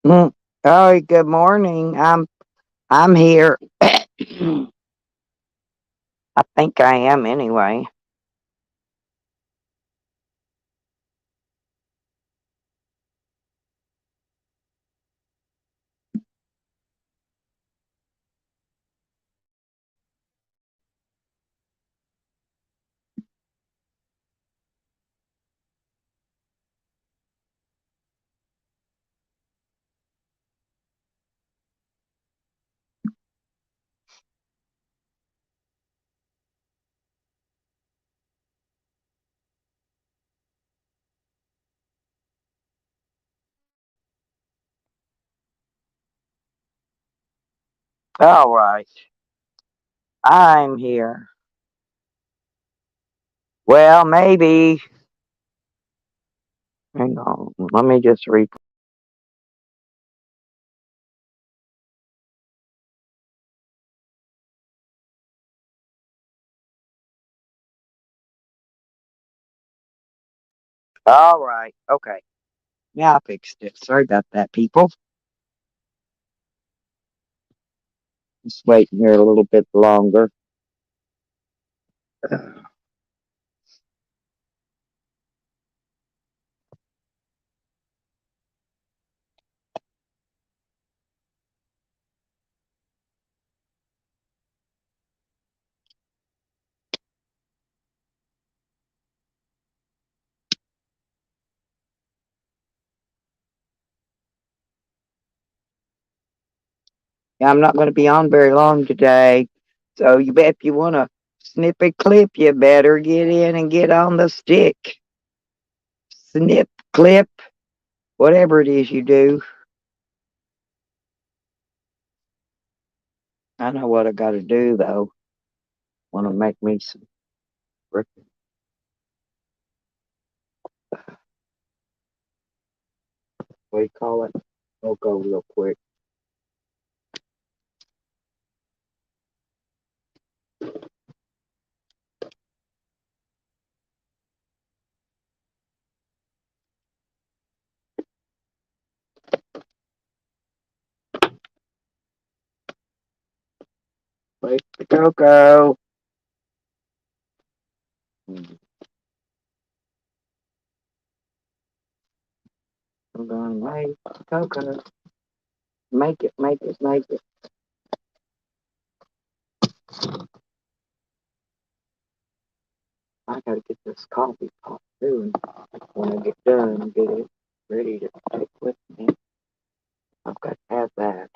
Mm. Oh, good morning. I'm here. I think I am anyway. All right. I'm here. Well, maybe. Hang on. Let me just read. All right. Okay. Yeah, I fixed it. Sorry about that, people. Just waiting here a little bit longer. Yeah, I'm not going to be on very long today. So you bet if you want to snip a clip, you better get in and get on the stick. Snip, clip, whatever it is you do. I know what I got to do though. Want to make me some what do you call it? I'll go real quick. Wait for Coco. I'm going wait for Coco. Make it, make it, make it. I gotta get this coffee pot too. And when I get done, get it ready to take with me. I've got to have that.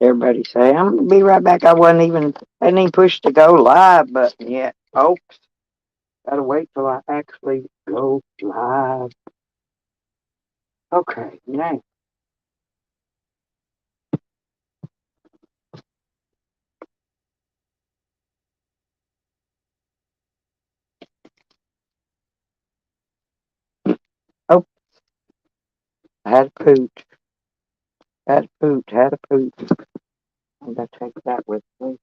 Everybody say I'm gonna be right back. I didn't even push the go live button yet. Oh, gotta wait till I actually go live. Okay, now oh, I had a poot, had a poot, had a poot. I'm gonna take that with me.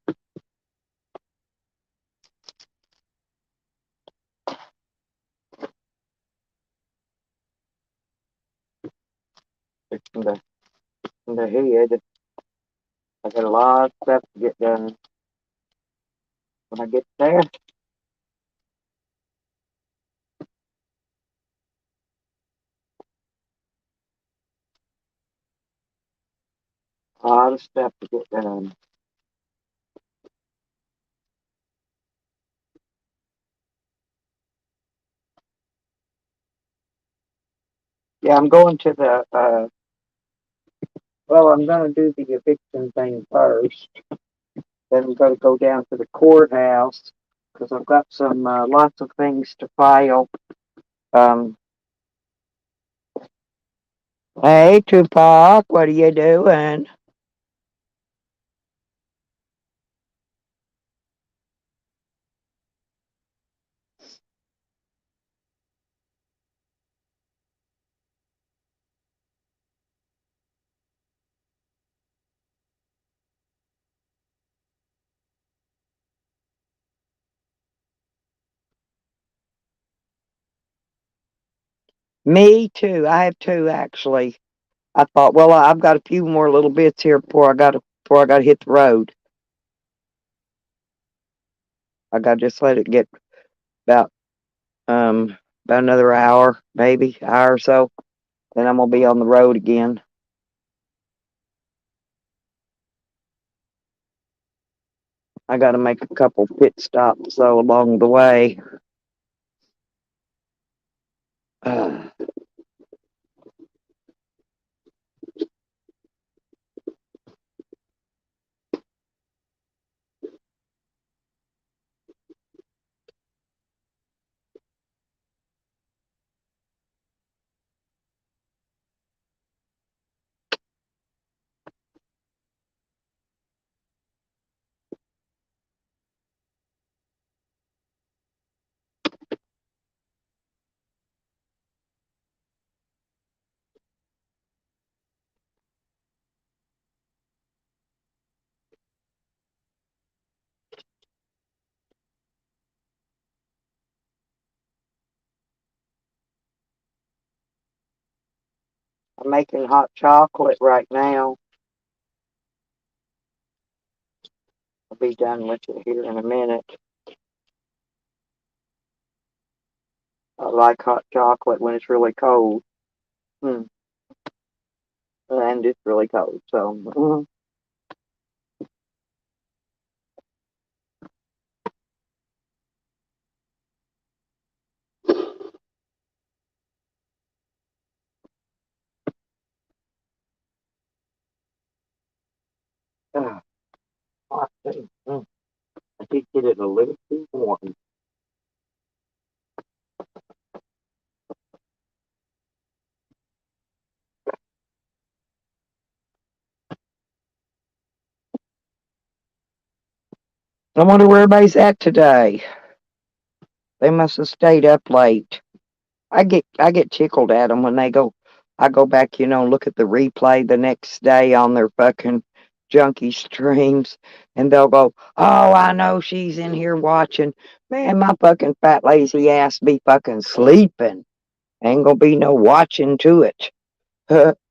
It's in the head. I got a lot of stuff to get done. When I get there, A lot of stuff to get done. Yeah, I'm going to the, well, I'm going to do the eviction thing first. Then I'm going to go down to the courthouse because I've got some, lots of things to file. Um, hey, Tupac, what are you doing? Me too. I have two actually. I thought, well, I've got a few more little bits here before I got to hit the road. I got to just let it get about um about another hour, maybe hour or so. Then I'm gonna be on the road again. I got to make a couple pit stops though along the way. Uh, I'm making hot chocolate right now. I'll be done with it here in a minute. I like hot chocolate when it's really cold. Hmm. And it's really cold, so hot thing. I did get it a little too warm. I wonder where everybody's at today. They must have stayed up late. I get tickled at them when they go. I go back, look at the replay the next day on their fucking junkie streams, and they'll go, "Oh, I know she's in here watching." Man, my fucking fat lazy ass be fucking sleeping. Ain't gonna be no watching to it. Why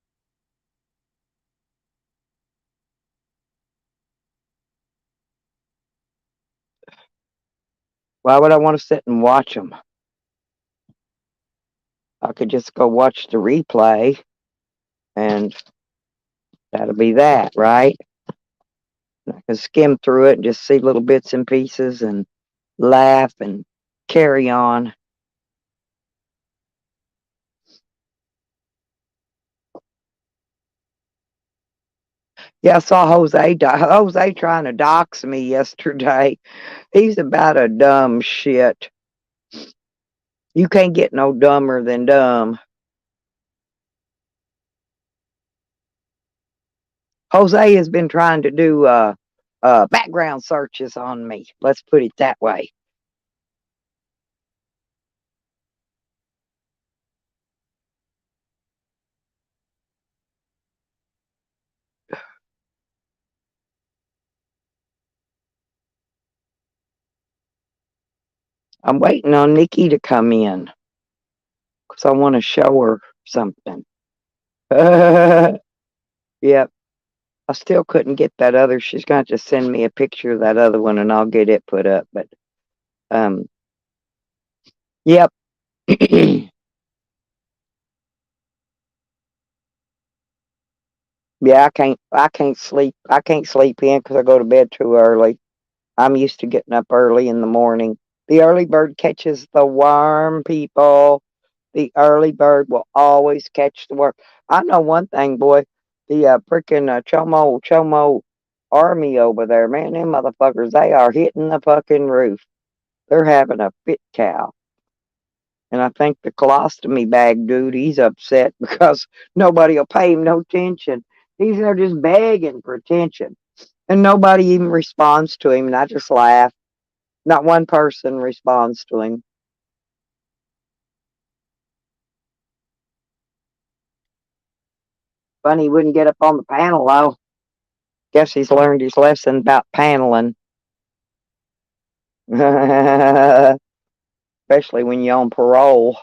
would I want to sit and watch them? I could just go watch the replay, and that'll be that, right? I can skim through it and just see little bits and pieces and laugh and carry on. Yeah, I saw Jose trying to dox me yesterday. He's about a dumb shit. You can't get no dumber than dumb. Jose has been trying to do background searches on me. Let's put it that way. I'm waiting on Nikki to come in because I want to show her something. Yep. I still couldn't get that other. She's going to send me a picture of that other one and I'll get it put up. But, um, yep. Yeah, I can't sleep in because I go to bed too early. I'm used to getting up early in the morning. The early bird catches the worm, people. The early bird will always catch the worm. I know one thing, boy. The freaking Chomo army over there, man, them motherfuckers, they are hitting the fucking roof. They're having a fit cow. And I think the colostomy bag dude, he's upset because nobody will pay him no attention. He's there just begging for attention. And nobody even responds to him. And I just laugh. Not one person responds to him. Funny he wouldn't get up on the panel, though. Guess he's learned his lesson about paneling. Especially when you're on parole.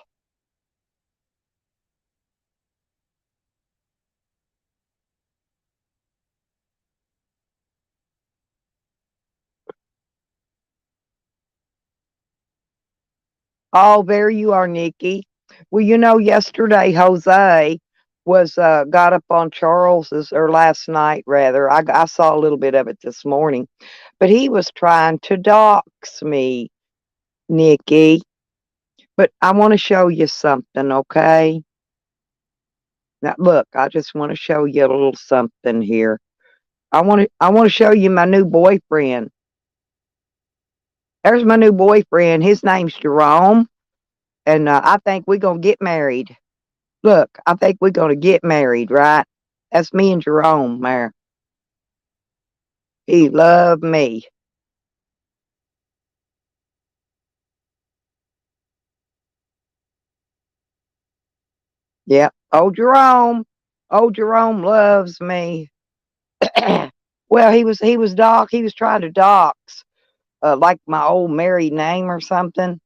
Oh, there you are, Nikki. Well, yesterday Jose was got up on Charles's, or last night rather. I saw a little bit of it this morning, but he was trying to dox me, Nikki. But I want to show you something, okay? Now, look, I just want to show you a little something here. I want to show you my new boyfriend. There's my new boyfriend. His name's Jerome, and I think we're gonna get married. Look, I think we're gonna get married, right? That's me and Jerome, there. He loved me. Yep. Oh, Jerome. Oh, Jerome loves me. Well, he was trying to dox like my old married name or something.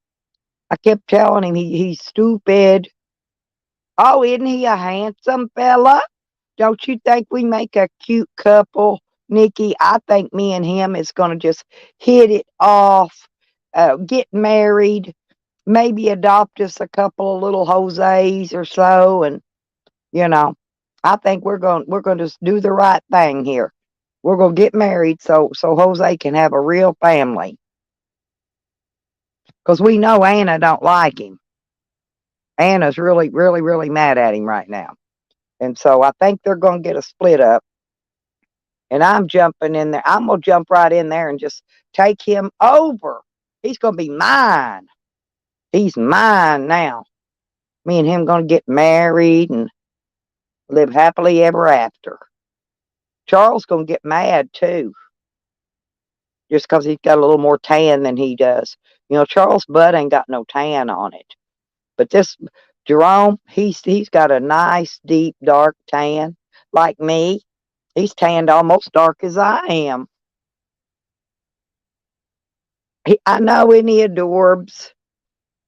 I kept telling him he's stupid. Oh, isn't he a handsome fella? Don't you think we make a cute couple, Nikki? I think me and him is going to just hit it off, get married, maybe adopt us a couple of little Jose's or so, and you know, I think we're going to just do the right thing here. We're going to get married so Jose can have a real family because we know Anna don't like him. Anna's really, really, really mad at him right now. And so I think they're going to get a split up. And I'm jumping in there. I'm going to jump right in there and just take him over. He's going to be mine. He's mine now. Me and him going to get married and live happily ever after. Charles going to get mad too, just because he's got a little more tan than he does. Charles' butt ain't got no tan on it. But this Jerome, he's got a nice, deep, dark tan like me. He's tanned almost dark as I am. I know, isn't he adorbs?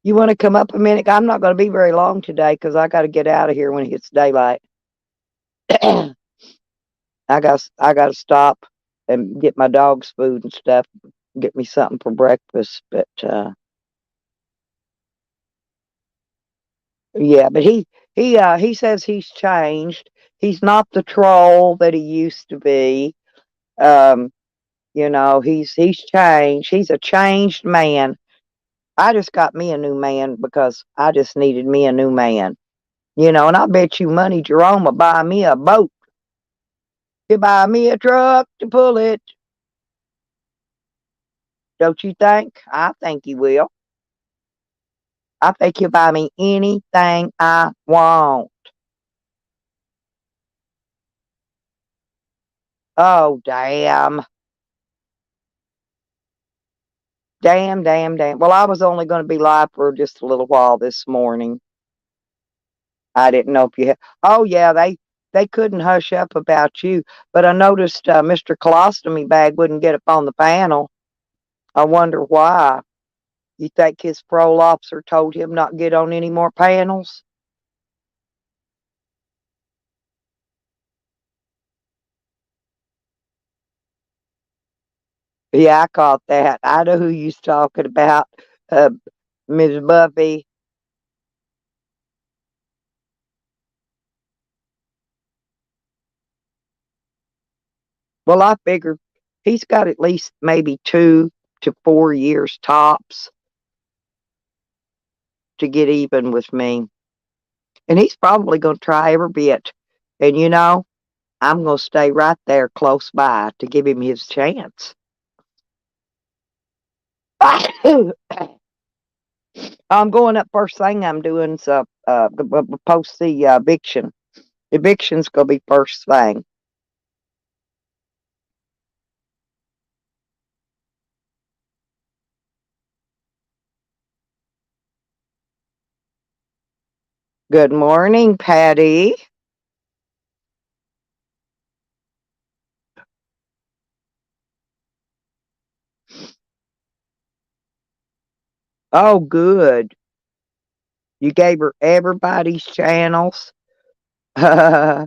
You want to come up a minute? I'm not going to be very long today because I got to get out of here when it gets daylight. I got to stop and get my dog's food and stuff. Get me something for breakfast. But yeah, but he says he's changed. He's not the troll that he used to be. Um, he's changed. He's a changed man. I just got me a new man because I just needed me a new man. And I bet you money Jerome will buy me a boat. He'll buy me a truck to pull it. Don't you think? I think he will. I think he'll buy me anything I want. Oh, damn. Damn, damn, damn. Well, I was only going to be live for just a little while this morning. I didn't know if you had. Oh, yeah, they couldn't hush up about you. But I noticed Mr. Colostomy Bag wouldn't get up on the panel. I wonder why. You think his parole officer told him not get on any more panels? Yeah, I caught that. I know who you's talking about, uh, Miss Buffy. Well, I figured he's got at least maybe 2 to 4 years tops to get even with me. And he's probably going to try every bit. And I'm going to stay right there close by to give him his chance. I'm going up first thing I'm doing is post the eviction. Eviction's going to be first thing. Good morning, Patty. Oh, good. You gave her everybody's channels. I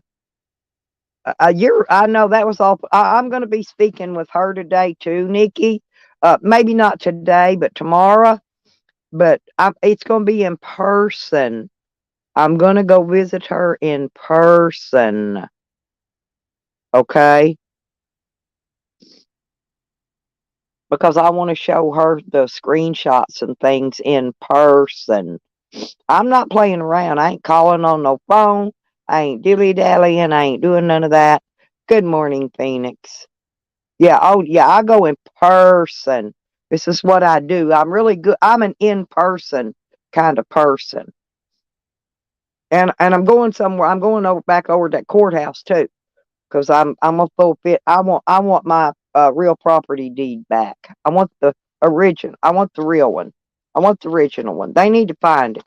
know that was all. I'm going to be speaking with her today too, Nikki. Maybe not today, but tomorrow. But it's going to be in person. I'm going to go visit her in person. Okay, because I want to show her the screenshots and things in person. I'm not playing around. I ain't calling on no phone. I ain't dilly dallying. I ain't doing none of that. Good morning, Phoenix. Yeah, oh yeah, I go in person. This is what I do. I'm really good. I'm an in-person kind of person. And I'm going somewhere. I'm going over back over to that courthouse too, because I'm gonna fulfill. I want my real property deed back. I want the original. I want the real one. I want the original one. They need to find it.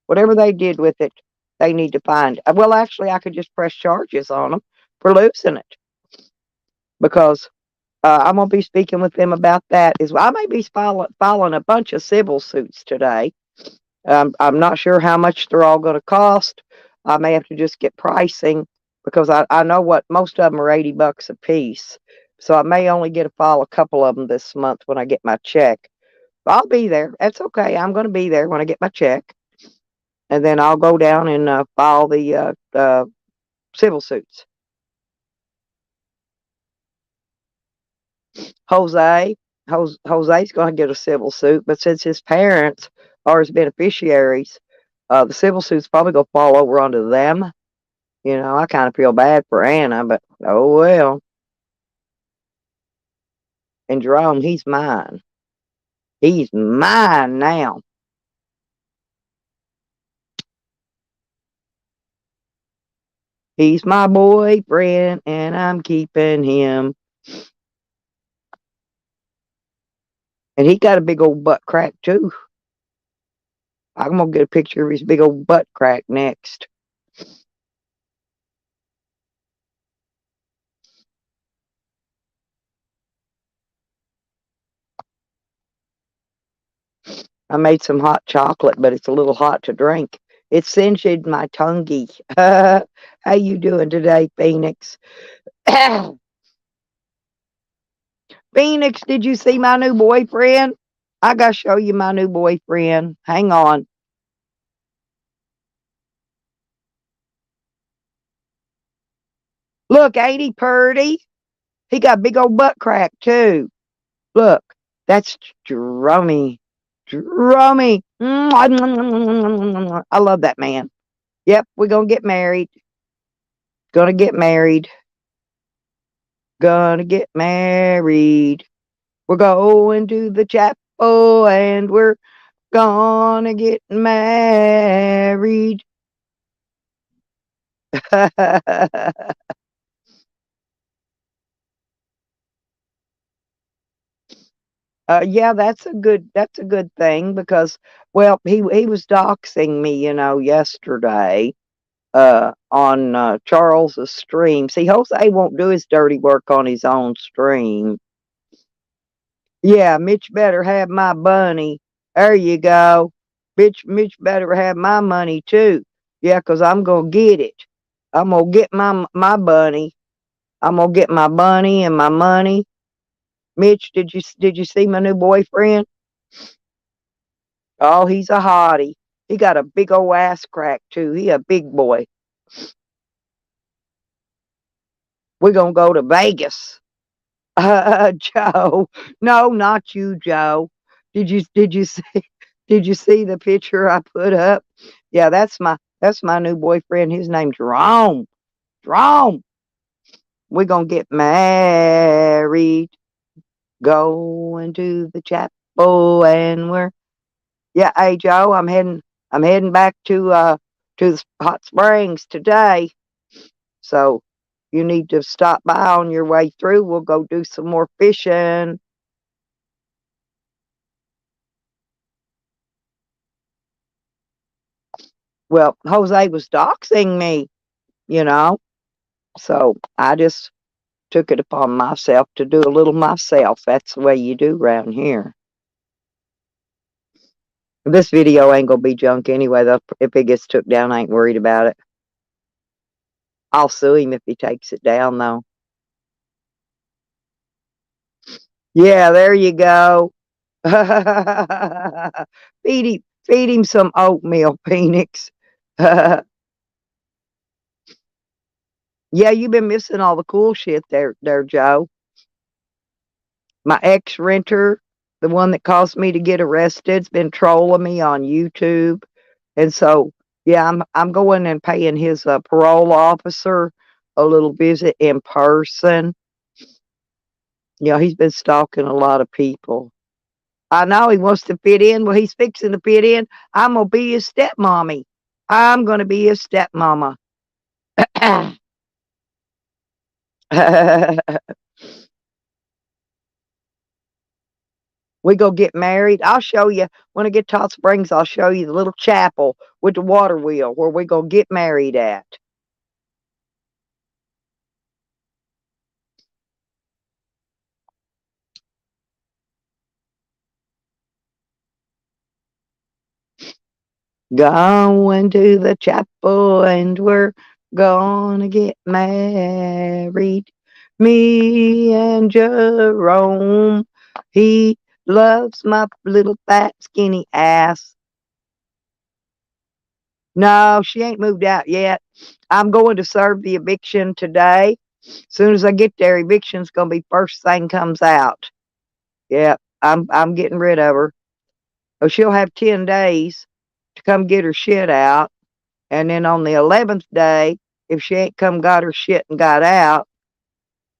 Whatever they did with it, they need to find it. Well, actually, I could just press charges on them for losing it because I'm gonna be speaking with them about that as well. I may be filing a bunch of civil suits today. I'm not sure how much they're all going to cost. I may have to just get pricing because I know what most of them are $80 a piece. So I may only get to file a couple of them this month when I get my check. I'll be there. That's okay. I'm going to be there when I get my check, and then I'll go down and file the civil suits. Jose, Jose's going to get a civil suit, but since his parents are his beneficiaries, the civil suit's probably going to fall over onto them. I kind of feel bad for Anna, but oh well. And Jerome, he's mine. He's mine now. He's my boyfriend, and I'm keeping him. And he got a big old butt crack, too. I'm going to get a picture of his big old butt crack next. I made some hot chocolate, but it's a little hot to drink. It singed my tonguey. How you doing today, Phoenix? Phoenix, did you see my new boyfriend? I gotta show you my new boyfriend. Hang on. Look, ain't he purty? He got big old butt crack too. Look, that's Drummy. Drummy. I love that man. Yep, we're gonna get married. Gonna get married. Gonna get married. We're going to the chapel and we're gonna get married. Yeah, that's a good thing because well, he was doxing me, yesterday on Charles's stream. See, Jose won't do his dirty work on his own stream. Yeah, Mitch better have my bunny. There you go. Mitch better have my money too. Yeah, 'cause I'm gonna get it. I'm gonna get my bunny. I'm gonna get my bunny and my money. Mitch, did you see my new boyfriend? Oh, he's a hottie. He got a big old ass crack too. He a big boy. We're gonna go to Vegas. Joe. No, not you, Joe. Did you see did you see the picture I put up? Yeah, that's my new boyfriend. His name's Jerome. Jerome. We're gonna get married, going to the chapel, and we're yeah. Hey, Joe, I'm heading back to the hot springs today. So you need to stop by on your way through. We'll go do some more fishing. Well, Jose was doxing me, you know. So I just took it upon myself to do a little myself. That's the way you do around here. This video ain't gonna be junk anyway, though. If it gets took down, I ain't worried about it. I'll sue him if he takes it down, though. Yeah, there you go. Feed him some oatmeal, Phoenix. Yeah, you've been missing all the cool shit there, Joe. My ex-renter, the one that caused me to get arrested, has been trolling me on YouTube. And so, yeah, I'm going and paying his parole officer a little visit in person. Yeah, he's been stalking a lot of people. I know he wants to fit in. Well, he's fixing to fit in. I'm gonna be his stepmommy. I'm gonna be his stepmama. We go get married. I'll show you when I get to Hot Springs. I'll show you the little chapel with the water wheel where we go get married at. Going to the chapel and we're gonna get married. Me and Jerome. He loves my little fat skinny ass. No, she ain't moved out yet. I'm going to serve the eviction today. As soon as I get there, eviction's gonna be first thing comes out. Yeah, I'm getting rid of her. Oh, she'll have 10 days to come get her shit out. And then on the 11th day, if she ain't come got her shit and got out,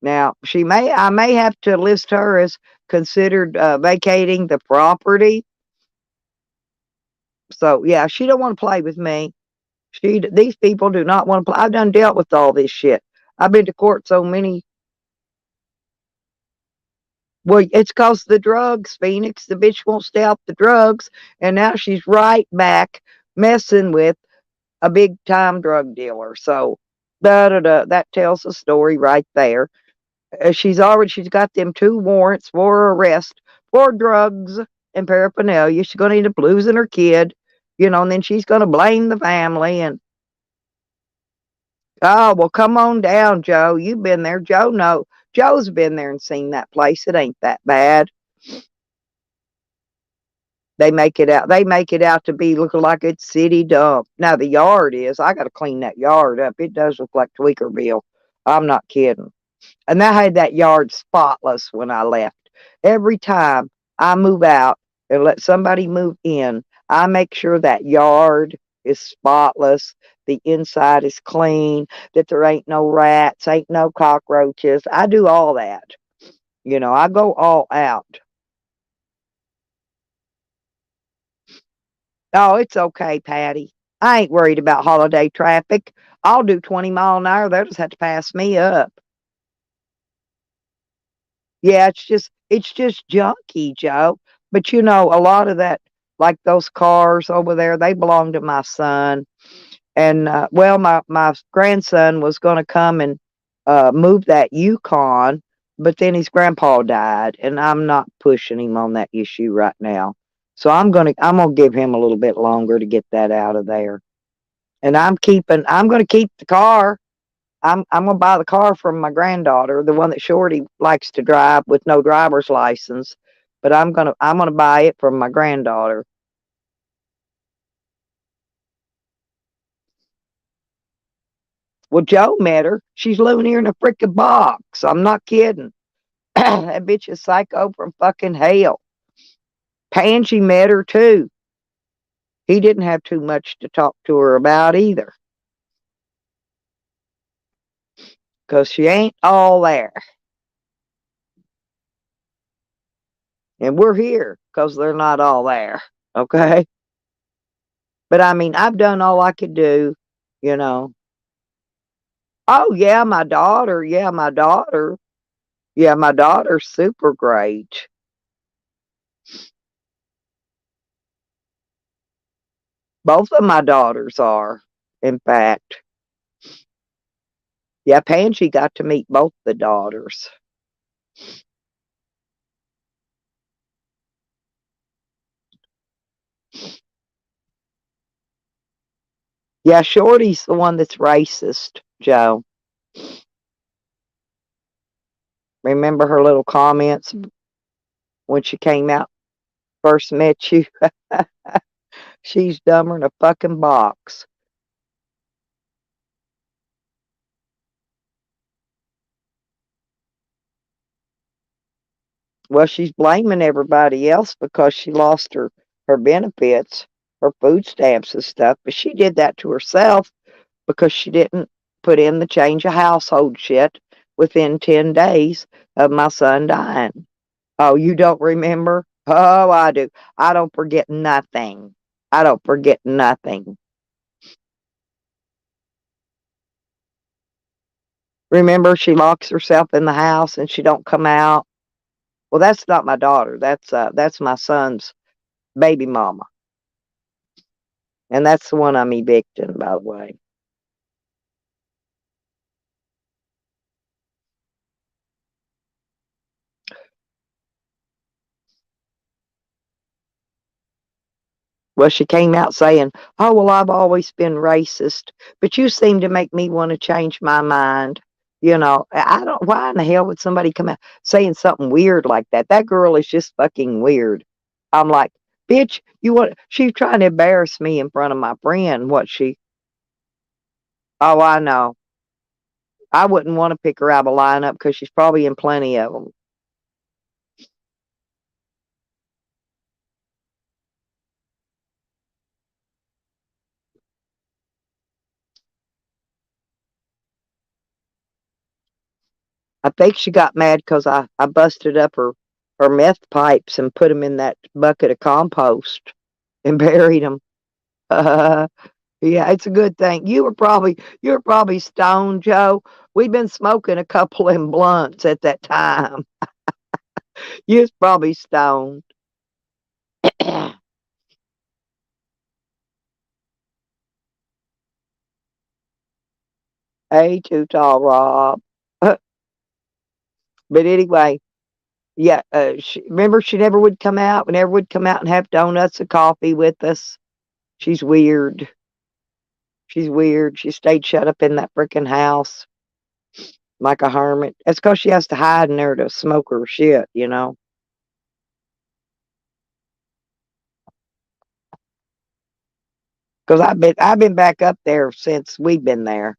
now I may have to list her as considered vacating the property. So yeah, she don't want to play with me. These people do not want to play. I've done dealt with all this shit. I've been to court so many. Well, it's cause the drugs, Phoenix. The bitch won't stay off the drugs, and now she's right back messing with a big time drug dealer. So da da da. That tells the story right there. She's got them 2 warrants for arrest for drugs and paraphernalia. She's gonna end up losing her kid, and then she's gonna blame the family. And oh well, come on down, Joe. You've been there, Joe. No, Joe's been there and seen that place. It ain't that bad. They make it out to be looking like it's city dump. Now the yard is. I got to clean that yard up. It does look like Tweakerville. I'm not kidding. And I had that yard spotless when I left. Every time I move out and let somebody move in, I make sure that yard is spotless, the inside is clean, that there ain't no rats, ain't no cockroaches. I do all that. I go all out. Oh, it's okay, Patty. I ain't worried about holiday traffic. I'll do 20 mile an hour. They'll just have to pass me up. Yeah, it's just junky, Joe. But a lot of that, like those cars over there, they belong to my son. And well, my grandson was going to come and move that Yukon, but then his grandpa died, and I'm not pushing him on that issue right now. So I'm gonna give him a little bit longer to get that out of there. And I'm gonna keep the car. I'm gonna buy the car from my granddaughter, the one that Shorty likes to drive with no driver's license. But I'm gonna buy it from my granddaughter. Well, Joe met her. She's living here in a freaking box. I'm not kidding. That bitch is psycho from fucking hell. Pansy met her too. He didn't have too much to talk to her about either. Because she ain't all there. And we're here because they're not all there. Okay? But I mean, I've done all I could do, you know. Oh, yeah, my daughter. Yeah, my daughter. Yeah, my daughter's super great. Both of my daughters are, in fact. Yeah, Pansy got to meet both the daughters. Yeah, Shorty's the one that's racist, Joe. Remember her little comments when she came out, first met you? She's dumber than a fucking box. Well, she's blaming everybody else because she lost her benefits, her food stamps and stuff, but she did that to herself because she didn't put in the change of household shit within 10 days of my son dying. Oh, you don't remember? Oh, I do. I don't forget nothing. I don't forget nothing. Remember, she locks herself in the house and she don't come out. Well, that's not my daughter. That's my son's baby mama, and that's the one I'm evicting, by the way. Well, she came out saying, "Oh, well, I've always been racist, but you seem to make me want to change my mind." You know, I don't. Why in the hell would somebody come out saying something weird like that? That girl is just fucking weird. I'm like, bitch, you want? She's trying to embarrass me in front of my friend. What she? Oh, I know. I wouldn't want to pick her out of a lineup because she's probably in plenty of them. I think she got mad because I busted up her meth pipes and put them in that bucket of compost and buried them. Yeah, it's a good thing. You were probably stoned, Joe. We'd been smoking a couple of blunts at that time. You was probably stoned. Hey, too tall, Rob. But anyway, yeah. Remember, she never would come out. Never would come out and have donuts and coffee with us. She's weird. She's weird. She stayed shut up in that freaking house like a hermit. It's because she has to hide in there to smoke her shit, you know. Because I've been back up there since we've been there.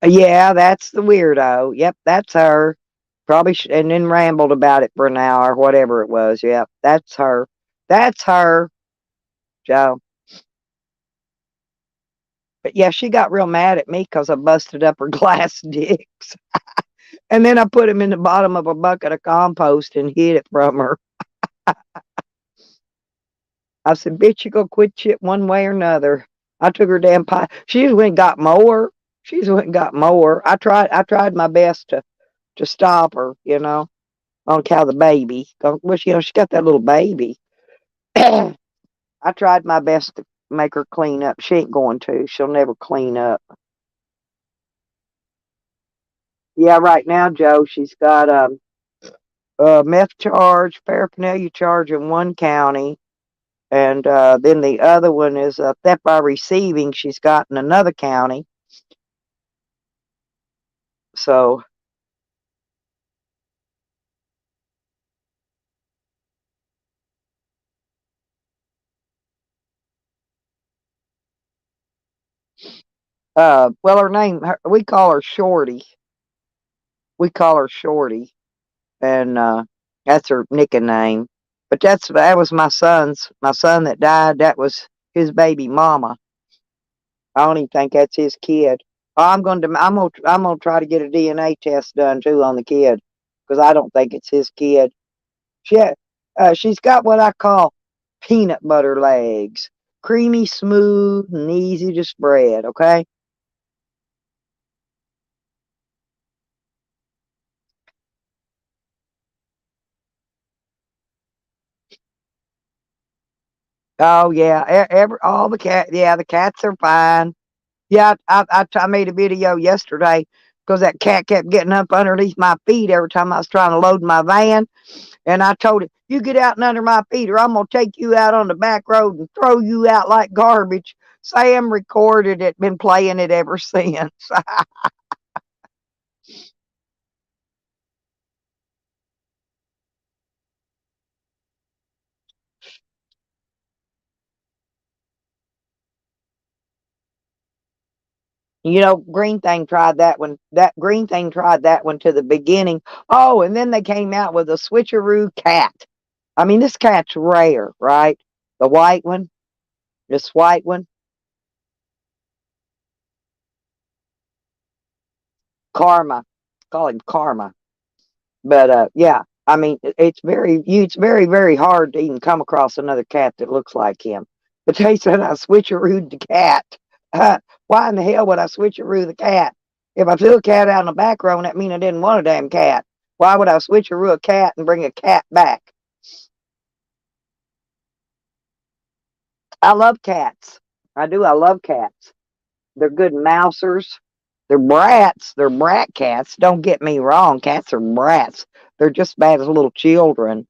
Yeah, that's the weirdo. Yep, that's her. Probably and then rambled about it for an hour, whatever it was. Yep, that's her. That's her, Joe. But yeah, she got real mad at me because I busted up her glass dicks. And then I put them in the bottom of a bucket of compost and hid it from her. I said, bitch, you gonna quit shit one way or another. I took her damn pie. She's went and got more. She's went and got more. I tried my best to stop her, you know, on account of the baby. Well, she got that little baby. I tried my best to make her clean up. She ain't going to. She'll never clean up. Yeah, right now, Joe, she's got a meth charge, paraphernalia charge in one county, and then the other one is theft by receiving. She's got in another county. So, well, we call her Shorty. We call her Shorty, and that's her nickname. But that was my son that died. That was his baby mama. I don't even think that's his kid. I'm gonna try to get a DNA test done too on the kid because I don't think it's his kid. She she's got what I call peanut butter legs, creamy, smooth, and easy to spread. Okay. Oh yeah, all the yeah, the cats are fine. Yeah, I made a video yesterday because that cat kept getting up underneath my feet every time I was trying to load my van. And I told it, you get out and under my feet, or I'm going to take you out on the back road and throw you out like garbage. Sam recorded it, been playing it ever since. Green Thing tried that one. That Green Thing tried that one to the beginning. Oh, and then they came out with a switcheroo cat. I mean, this cat's rare, right? The white one, this white one, Karma. Call him Karma. But yeah, I mean, it's very, very hard to even come across another cat that looks like him. But they said I switcherooed the cat. Why in the hell would I switcheroo the cat? If I threw a cat out in the back row, that mean I didn't want a damn cat. Why would I switcheroo a cat and bring a cat back? I love cats. I do. I love cats. They're good mousers. They're brats. They're brat cats. Don't get me wrong. Cats are brats. They're just bad as little children.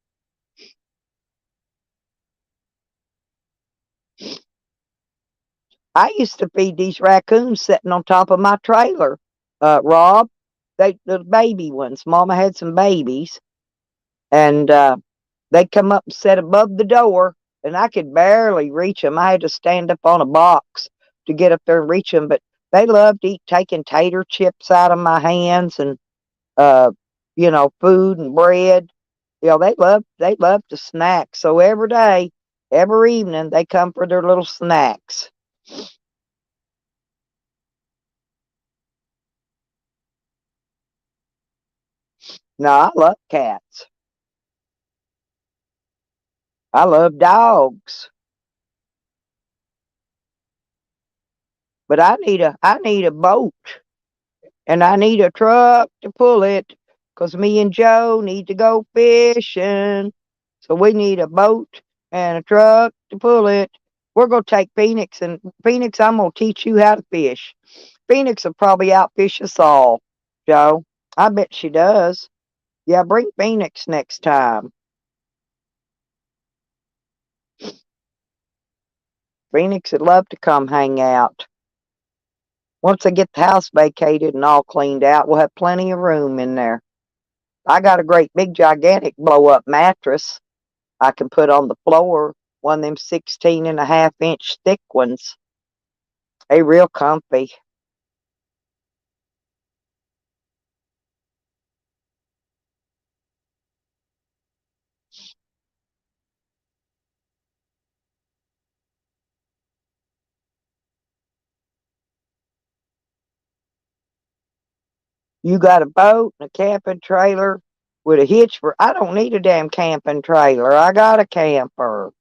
I used to feed these raccoons sitting on top of my trailer. Rob, the baby ones. Mama had some babies, and they'd come up and sit above the door, and I could barely reach them. I had to stand up on a box to get up there and reach them. But they loved taking tater chips out of my hands and uh, food and bread. They loved to snack. So every day, every evening, they come for their little snacks. No, I love cats. I love dogs, but I need a boat and I need a truck to pull it because me and Joe need to go fishing. So we need a boat and a truck to pull it. We're gonna take Phoenix and Phoenix, I'm gonna teach you how to fish. Phoenix will probably outfish us all, Joe. I bet she does. Yeah, bring Phoenix next time. Phoenix would love to come hang out. Once I get the house vacated and all cleaned out, we'll have plenty of room in there. I got a great big gigantic blow up mattress I can put on the floor, one of them 16.5 inch thick ones. They real comfy. You got a boat and a camping trailer with a hitch for I don't need a damn camping trailer. I got a camper.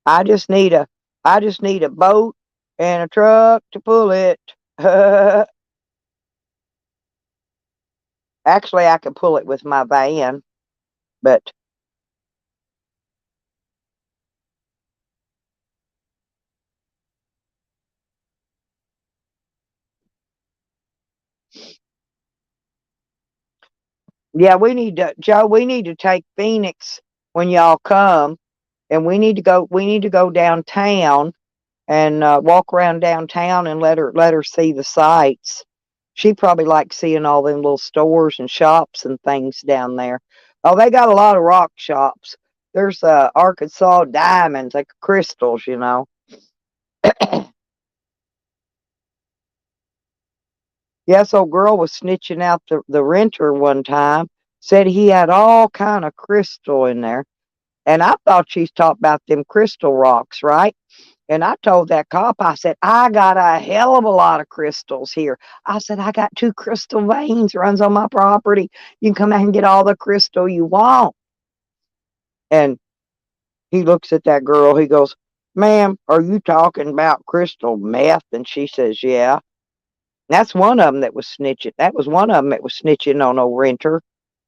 I just need a I just need a boat and a truck to pull it. Actually, I can pull it with my van, but yeah, Joe, we need to take Phoenix when y'all come, and we need to go downtown and walk around downtown and let her see the sights. She probably likes seeing all them little stores and shops and things down there. Oh, they got a lot of rock shops. There's Arkansas diamonds, like crystals, . Yes, old girl was snitching out the renter one time. Said he had all kind of crystal in there. And I thought she's talking about them crystal rocks, right? And I told that cop, I said, I got a hell of a lot of crystals here. I said, I got 2 crystal veins runs on my property. You can come out and get all the crystal you want. And he looks at that girl. He goes, ma'am, are you talking about crystal meth? And she says, yeah. That's one of them that was snitching. That was one of them that was snitching on old renter.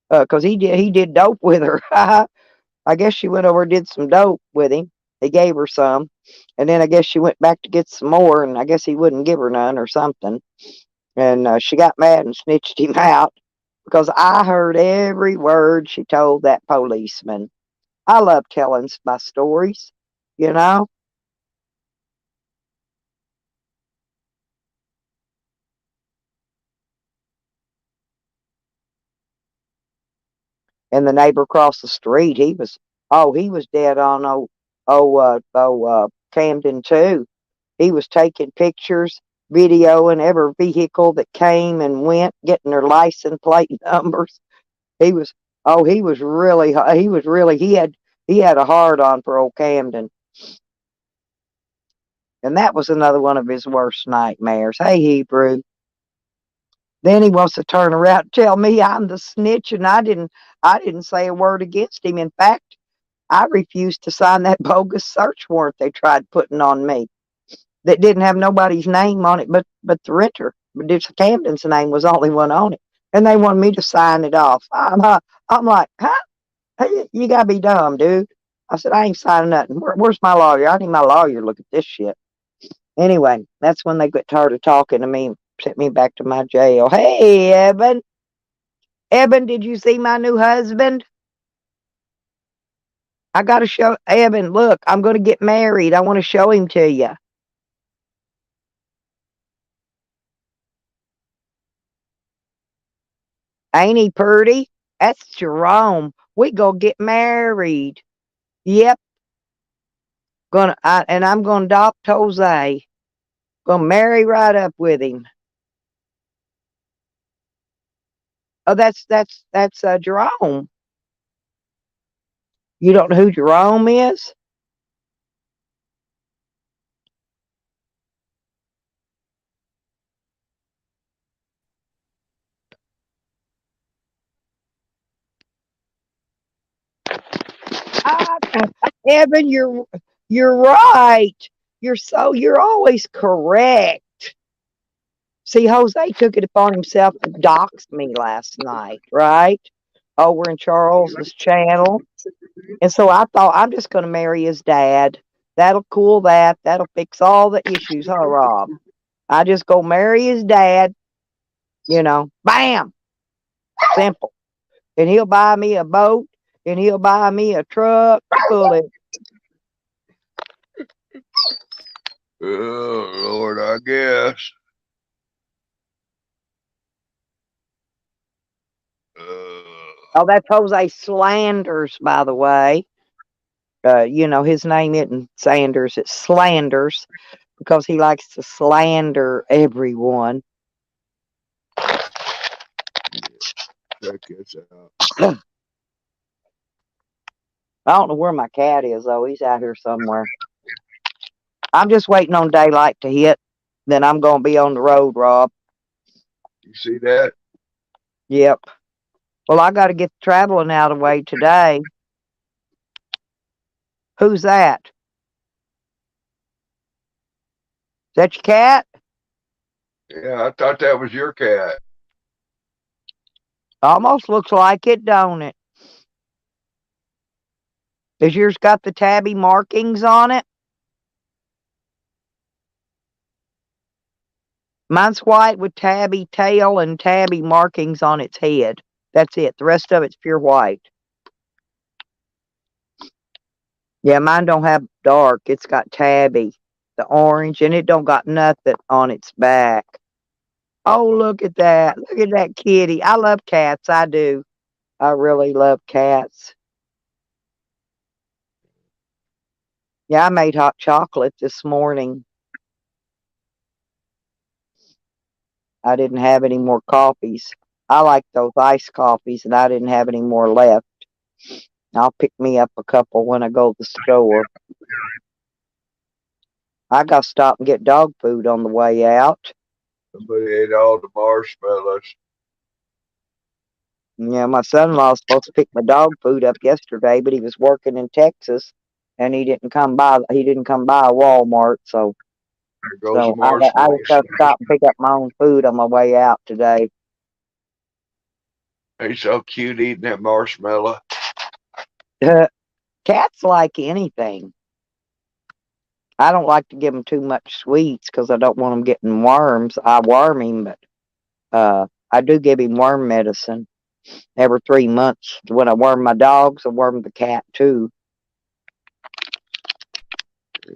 Because he did dope with her. I guess she went over and did some dope with him. He gave her some. And then I guess she went back to get some more, and I guess he wouldn't give her none or something. And she got mad and snitched him out because I heard every word she told that policeman. I love telling my stories, you know. And the neighbor across the street, he was dead on Camden too. He was taking pictures, videoing every vehicle that came and went, getting their license plate numbers. He was he had a hard on for old Camden. And that was another one of his worst nightmares. Hey, Hebrew. Then he wants to turn around and tell me I'm the snitch, and I didn't say a word against him. In fact, I refused to sign that bogus search warrant they tried putting on me that didn't have nobody's name on it but the renter. But it's Camden's name was the only one on it. And they wanted me to sign it off. I'm like, huh? Hey, you gotta be dumb, dude. I said, I ain't signing nothing. Where's my lawyer? I need my lawyer to look at this shit. Anyway, that's when they got tired of talking to me and sent me back to my jail. Hey, Evan. Evan, did you see my new husband? I got to show Evan, look, I'm going to get married. I want to show him to you. Ain't he pretty? That's Jerome. We go get married. Yep. And I'm gonna adopt Jose. Gonna marry right up with him. Oh, that's Jerome. You don't know who Jerome is? Ah, Evan, you're right. You're always correct. See, Jose took it upon himself to dox me last night, right? Over in Charles's channel. And so I thought I'm just gonna marry his dad. That'll cool that. That'll fix all the issues, huh, Rob? I just go marry his dad, bam, simple. And he'll buy me a boat and he'll buy me a truck full of. Oh, Lord, I guess. Oh, that's Jose Slanders, by the way. His name isn't Sanders, it's Slanders because he likes to slander everyone. Check this out. I don't know where my cat is, though. He's out here somewhere. I'm just waiting on daylight to hit. Then I'm going to be on the road, Rob. You see that? Yep. Well, I got to get the traveling out of the way today. Who's that? Is that your cat? Yeah, I thought that was your cat. Almost looks like it, don't it? Has yours got the tabby markings on it? Mine's white with tabby tail and tabby markings on its head. That's it. The rest of it's pure white. Yeah, mine don't have dark. It's got tabby, the orange, and it don't got nothing on its back. Oh, look at that. Look at that kitty. I love cats. I do. I really love cats. Yeah, I made hot chocolate this morning. I didn't have any more coffees. I like those iced coffees, and I didn't have any more left. I'll pick me up a couple when I go to the store. I got to stop and get dog food on the way out. Somebody ate all the marshmallows. Yeah, my son-in-law was supposed to pick my dog food up yesterday, but he was working in Texas, and he didn't come by. He didn't come by Walmart, so There goes the I just got marshmallows. to stop and pick up my own food on my way out today. He's so cute eating that marshmallow. Cats like anything. I don't like to give them too much sweets because I don't want them getting worms. I worm him, but I do give him worm medicine every 3 months. When I worm my dogs, I worm the cat too.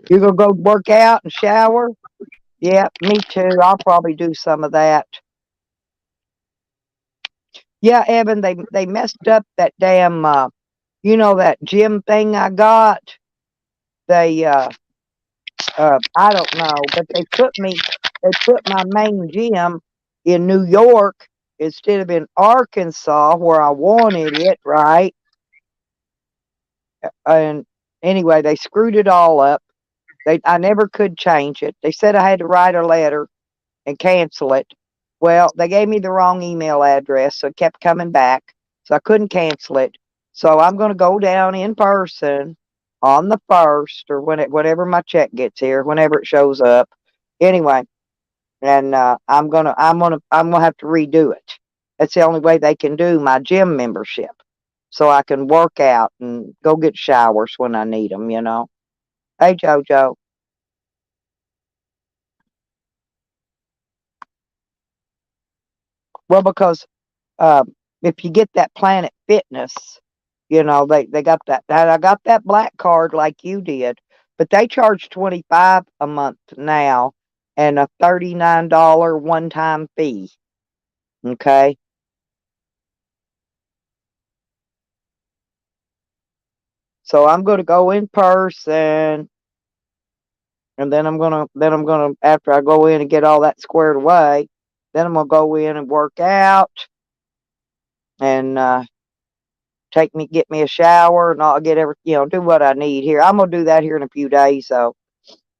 You gonna go work out and shower? Yeah, me too. I'll probably do some of that. Yeah, Evan, they messed up that damn that gym thing I got. They I don't know, but they put my main gym in New York instead of in Arkansas where I wanted it, right? And anyway, they screwed it all up. I never could change it. They said I had to write a letter and cancel it. Well, they gave me the wrong email address, so it kept coming back. So I couldn't cancel it. So I'm going to go down in person on the 1st or whenever my check gets here, whenever it shows up. Anyway, and I'm gonna have to redo it. That's the only way they can do my gym membership, so I can work out and go get showers when I need them. Hey, JoJo. Well, because uh, if you get that Planet Fitness, they got that I got that black card like you did, but they charge 25 a month now and a $39 one-time fee. Okay. So I'm going to go in person, and then I'm gonna after I go in and get all that squared away, then I'm gonna go in and work out and get me a shower, and I'll get do what I need here. I'm gonna do that here in a few days. So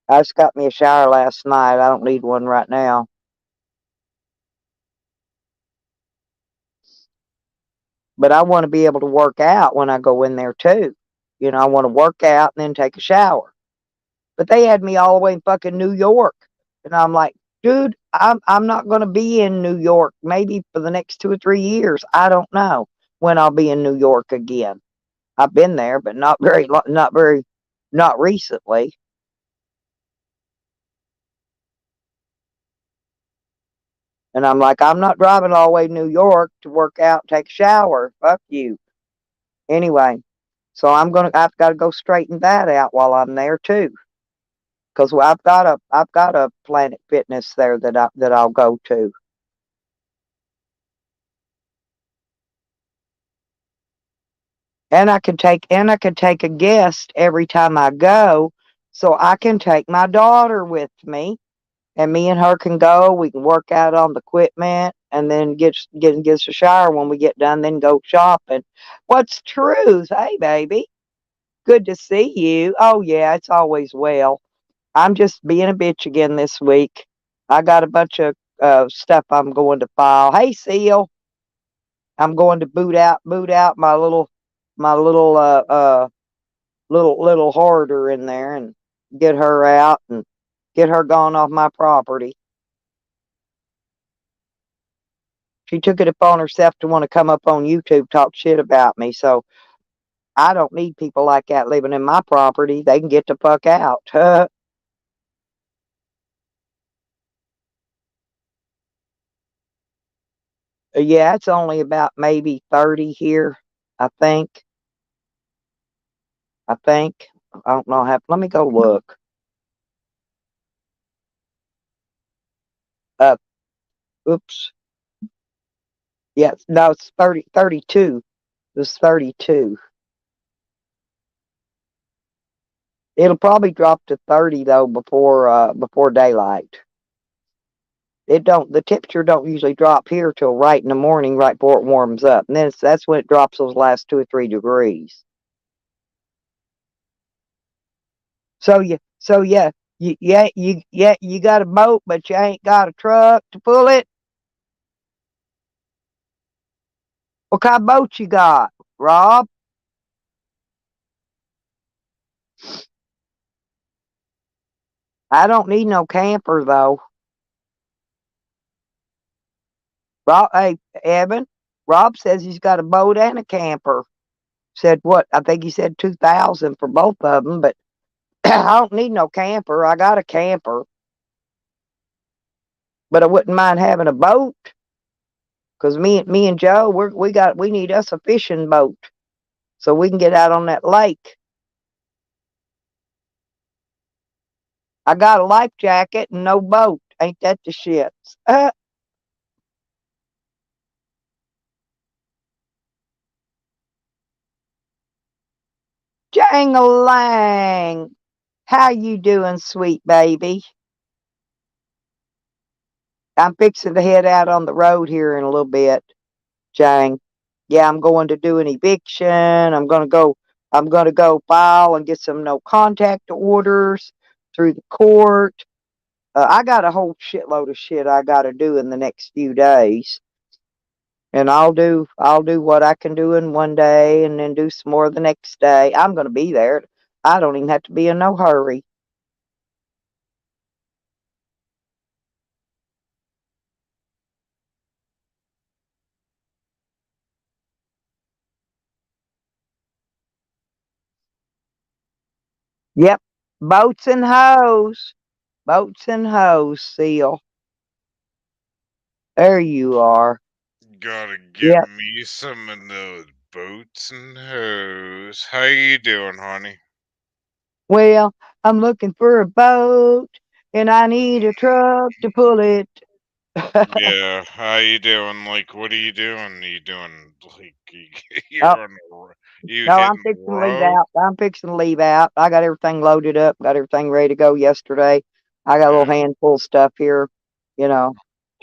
I just got me a shower last night. I don't need one right now. But I want to be able to work out when I go in there too. I want to work out and then take a shower. But they had me all the way in fucking New York. And I'm like, dude, I'm not gonna be in New York maybe for the next 2 or 3 years. I don't know when I'll be in New York again. I've been there, but not recently. And I'm like, I'm not driving all the way to New York to work out, take a shower. Fuck you. Anyway, so I've got to go straighten that out while I'm there too. Because I've got a Planet Fitness there that I'll go to. And I can take a guest every time I go, so I can take my daughter with me, and me and her can go. We can work out on the equipment, and then get us a shower when we get done. Then go shopping. What's truth? Hey, baby, good to see you. Oh yeah, it's always well. I'm just being a bitch again this week. I got a bunch of stuff I'm going to file. Hey, Seal, I'm going to boot out my little hoarder in there and get her out and get her gone off my property. She took it upon herself to want to come up on YouTube talk shit about me, so I don't need people like that living in my property. They can get the fuck out. Yeah, it's only about maybe 30 here, I think. I think. I don't know how. Let me go look. Uh, oops. Yeah, no, it's 32. It's 32. It'll probably drop to 30 though before daylight. The temperature don't usually drop here till right in the morning, right before it warms up. And then that's when it drops those last 2 or 3 degrees. So you got a boat, but you ain't got a truck to pull it. What kind of boat you got, Rob? I don't need no camper though. Rob, hey Evan, Rob says he's got a boat and a camper. Said what? I think he said 2,000 for both of them, but I don't need no camper. I got a camper, but I wouldn't mind having a boat. Cause me and Joe, we need us a fishing boat so we can get out on that lake. I got a life jacket and no boat. Ain't that the shits? Jang-a-lang. How you doing, sweet baby? I'm fixing to head out on the road here in a little bit, Jang. Yeah, I'm going to do an eviction. I'm gonna go file and get some no contact orders through the court. I got a whole shitload of shit I gotta do in the next few days. And I'll do what I can do in one day and then do some more the next day. I'm gonna be there. I don't even have to be in no hurry. Yep. Boats and hoes. Boats and hoes, Seal. There you are. Gotta get Yep. me some of those boats and hoes. How you doing, honey? Well, I'm looking for a boat and I need a truck to pull it. Yeah, how you doing? Like, what are you doing? You doing like Oh, you're on you no, I'm hitting the fixing to leave road? out. I'm fixing to leave out. I got everything loaded up, got everything ready to go yesterday. I got a little Yeah. handful of stuff here, you know,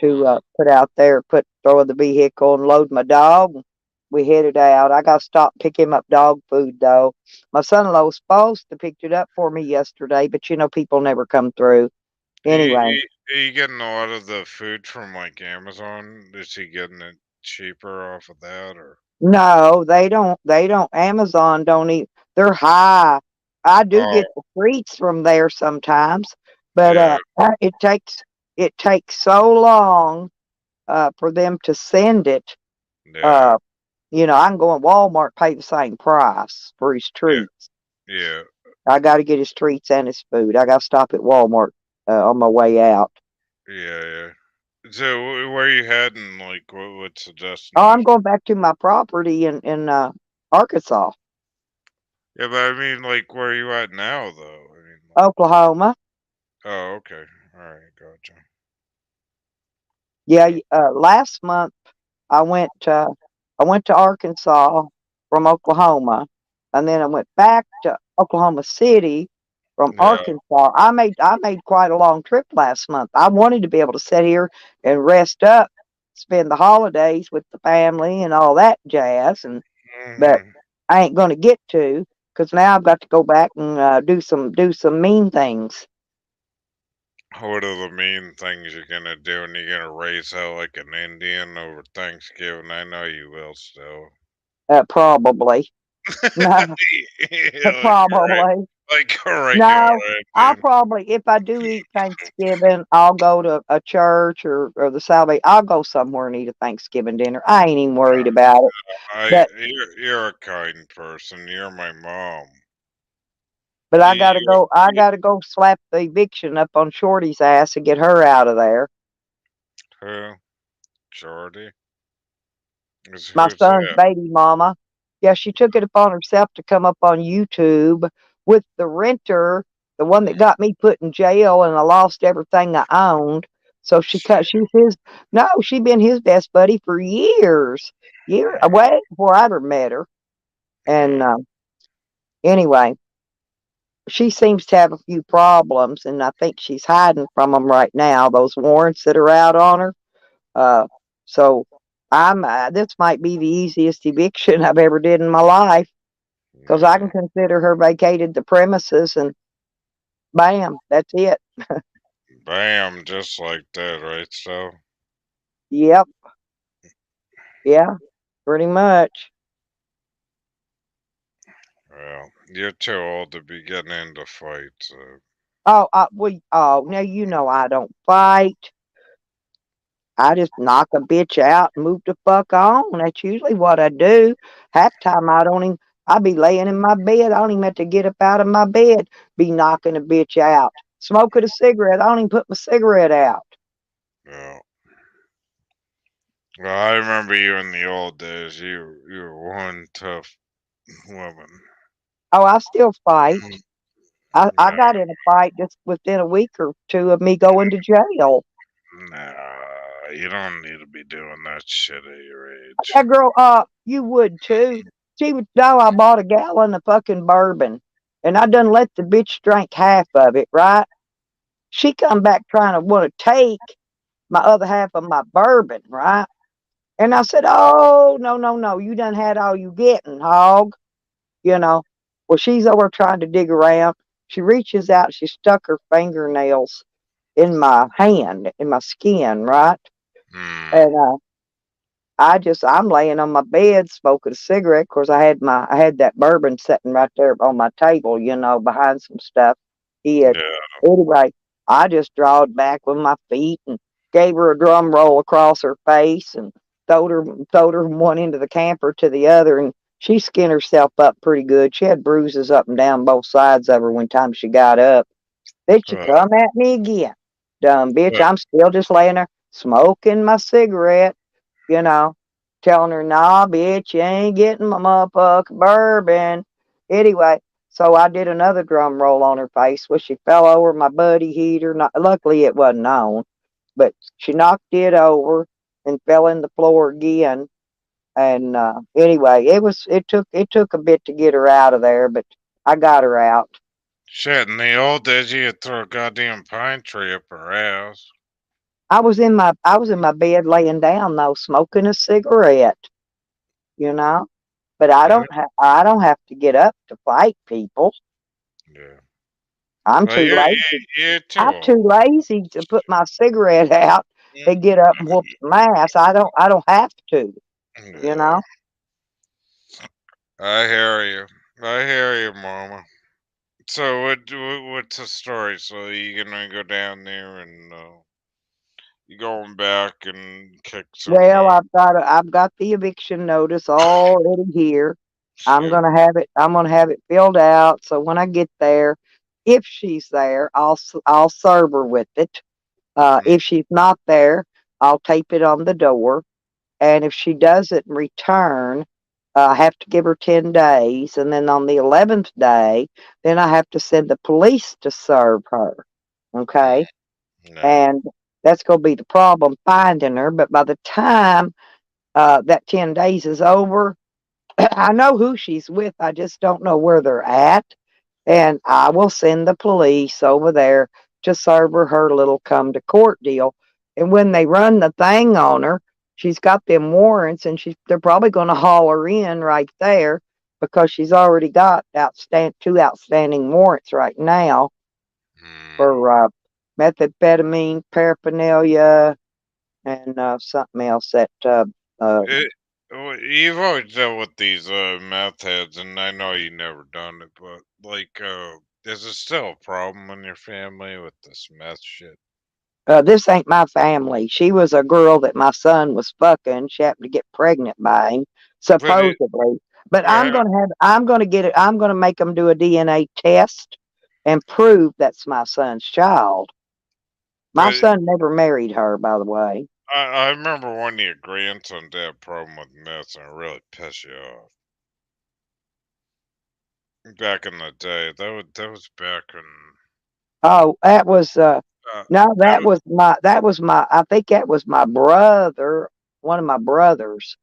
to Mhm. put out there, throw in the vehicle and load my dog. We headed out. I got to stop pick him up dog food though. My son-in-law was supposed to pick it up for me yesterday, but people never come through. Anyway, Are you getting a lot of the food from like Amazon? Is he getting it cheaper off of that or? no, they don't. They don't. Amazon don't eat. They're high. I do Oh, get the treats from there sometimes, but yeah, it takes so long for them to send it. yeah, Uh, I can go in Walmart, pay the same price for his yeah, treats. yeah, I got to get his treats and his food. I got to stop at Walmart on my way out. yeah, yeah. So where you heading? Like, what's the Oh, I'm destination? going back to my property in Arkansas, Yeah, but I mean, like, where are you at now, though? I mean, like, Oklahoma. oh, okay, all right, gotcha. Yeah, last month I went uh, I went to Arkansas from Oklahoma, and then I went back to Oklahoma City from Yeah, Arkansas. I made quite a long trip last month. I wanted to be able to sit here and rest up, spend the holidays with the family and all that jazz, but hmm. I ain't going to get to because now I've got to go back and do some mean things. What are the main things you're gonna do? And you're gonna raise hell like an Indian over Thanksgiving? I know you will still. Probably no, Yeah, probably. like a regular No, I'll Indian. probably, if I do eat Thanksgiving, I'll go to a church or the Salvation. I'll go somewhere and eat a Thanksgiving dinner. I ain't even worried about it. But You're a kind person. You're my mom. but I gotta You, go. I gotta go slap the eviction up on Shorty's ass and get her out of there. who? Jordy? My Who's son's that? baby mama. Yeah, she took it upon herself to come up on YouTube with the renter, the one that got me put in jail and I lost everything I owned. So she's his no, she been his best buddy for years. Way before I ever met her. And Uh, anyway, she seems to have a few problems, and I think she's hiding from them right now. Those warrants that are out on her. Uh, so I'm. This might be the easiest eviction I've ever did in my life because I can Yeah. consider her vacated the premises, and bam, that's it. Bam, just like that, right? So, Yep. Yeah. Pretty much. well, you're too old to be getting into fights. Oh, now you know I don't fight. I just knock a bitch out and move the fuck on. That's usually what I do. Half time I don't even. I be laying in my bed. I don't even have to get up out of my bed. Be knocking a bitch out. Smoking a cigarette. I don't even put my cigarette out. Yeah. Well, I remember you in the old days. You were one tough woman. Oh, I still fight. I Nah, got in a fight just within a week or two of me going to jail. nah, you don't need to be doing that shit at your age. That girl, you would too. She would know I bought a gallon of fucking bourbon, and I done let the bitch drink half of it, right? She come back trying to want to take my other half of my bourbon, right? And I said, "Oh, no, no, no, you done had all you getting, hog." You know. Well, she's over trying to dig around. She reaches out, she stuck her fingernails in my hand, in my skin, right? Hmm. And I'm laying on my bed smoking a cigarette. Of course, I had that bourbon sitting right there on my table, behind some stuff. Yeah. Anyway, I just drawed back with my feet and gave her a drum roll across her face and throwed her from one end of the camper to the other, and she skinned herself up pretty good. She had bruises up and down both sides of her when time she got up. Then she Uh, come at me again. Dumb bitch, uh, I'm still just laying there smoking my cigarette, you know, telling her, nah, bitch, you ain't getting my motherfucking bourbon. Anyway, so I did another drum roll on her face. Well, she fell over my buddy heater. Not, luckily, it wasn't on, but she knocked it over and fell in the floor again. And anyway, it took a bit to get her out of there, but I got her out. shit, in the old days, you'd throw a goddamn pine tree up her ass. I was in my bed laying down though, smoking a cigarette, you know. But Yeah. I don't have to get up to fight people. Yeah. I'm Well, too lazy. you're too I'm old. too lazy to put my cigarette out and get up and whoop some ass. I don't have to, you Yeah. know. I hear you. I hear you, Mama. So what's the story? So you gonna go down there and you going back and kick some Well, I've got the eviction notice already here. shit? I'm gonna have it filled out. So when I get there, if she's there, I'll serve her with it. Mm, If she's not there, I'll tape it on the door. And if she doesn't return, I have to give her 10 days. And then on the 11th day, then I have to send the police to serve her. mm, Okay. no. And that's going to be the problem finding her. But by the time that 10 days is over, I know who she's with. I just don't know where they're at. And I will send the police over there to serve her little come to court deal. And when they run the thing on her, she's got them warrants, and they're probably going to haul her in right there because she's already got two outstanding warrants right now Mm. for methamphetamine paraphernalia and something else that uh, You've always dealt with these meth heads, and I know you never done it, but like, is it still a problem in your family with this meth shit? this ain't my family. She was a girl that my son was fucking. She happened to get pregnant by him, But it, supposedly. But uh, I'm gonna get it. I'm gonna make them do a DNA test and prove that's my son's child. My but son never married her, by the way. I remember one of your grandsons had a problem with meth, and it really pissed you off back in the day. That was back in. Oh, that was no, That was, that was my. I think that was my brother, one of my brothers.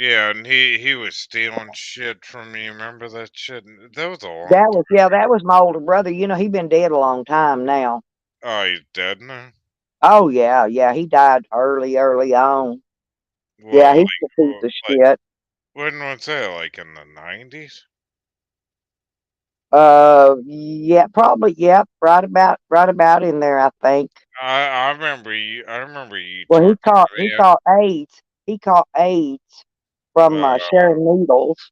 Yeah, and he was stealing shit from me. Remember that shit? That was a long That time. was, yeah, that was my older brother. You know, he been dead a long time now. Oh, he's dead now. Oh yeah, yeah, he died early on. Yeah, Well, he's a piece of like shit. when was that? Like in the 90s? Yeah, probably, yep, right about in there, I think. I remember you. I remember you Well, he talking caught to he me. caught AIDS. He caught AIDS from Uh, sharing needles,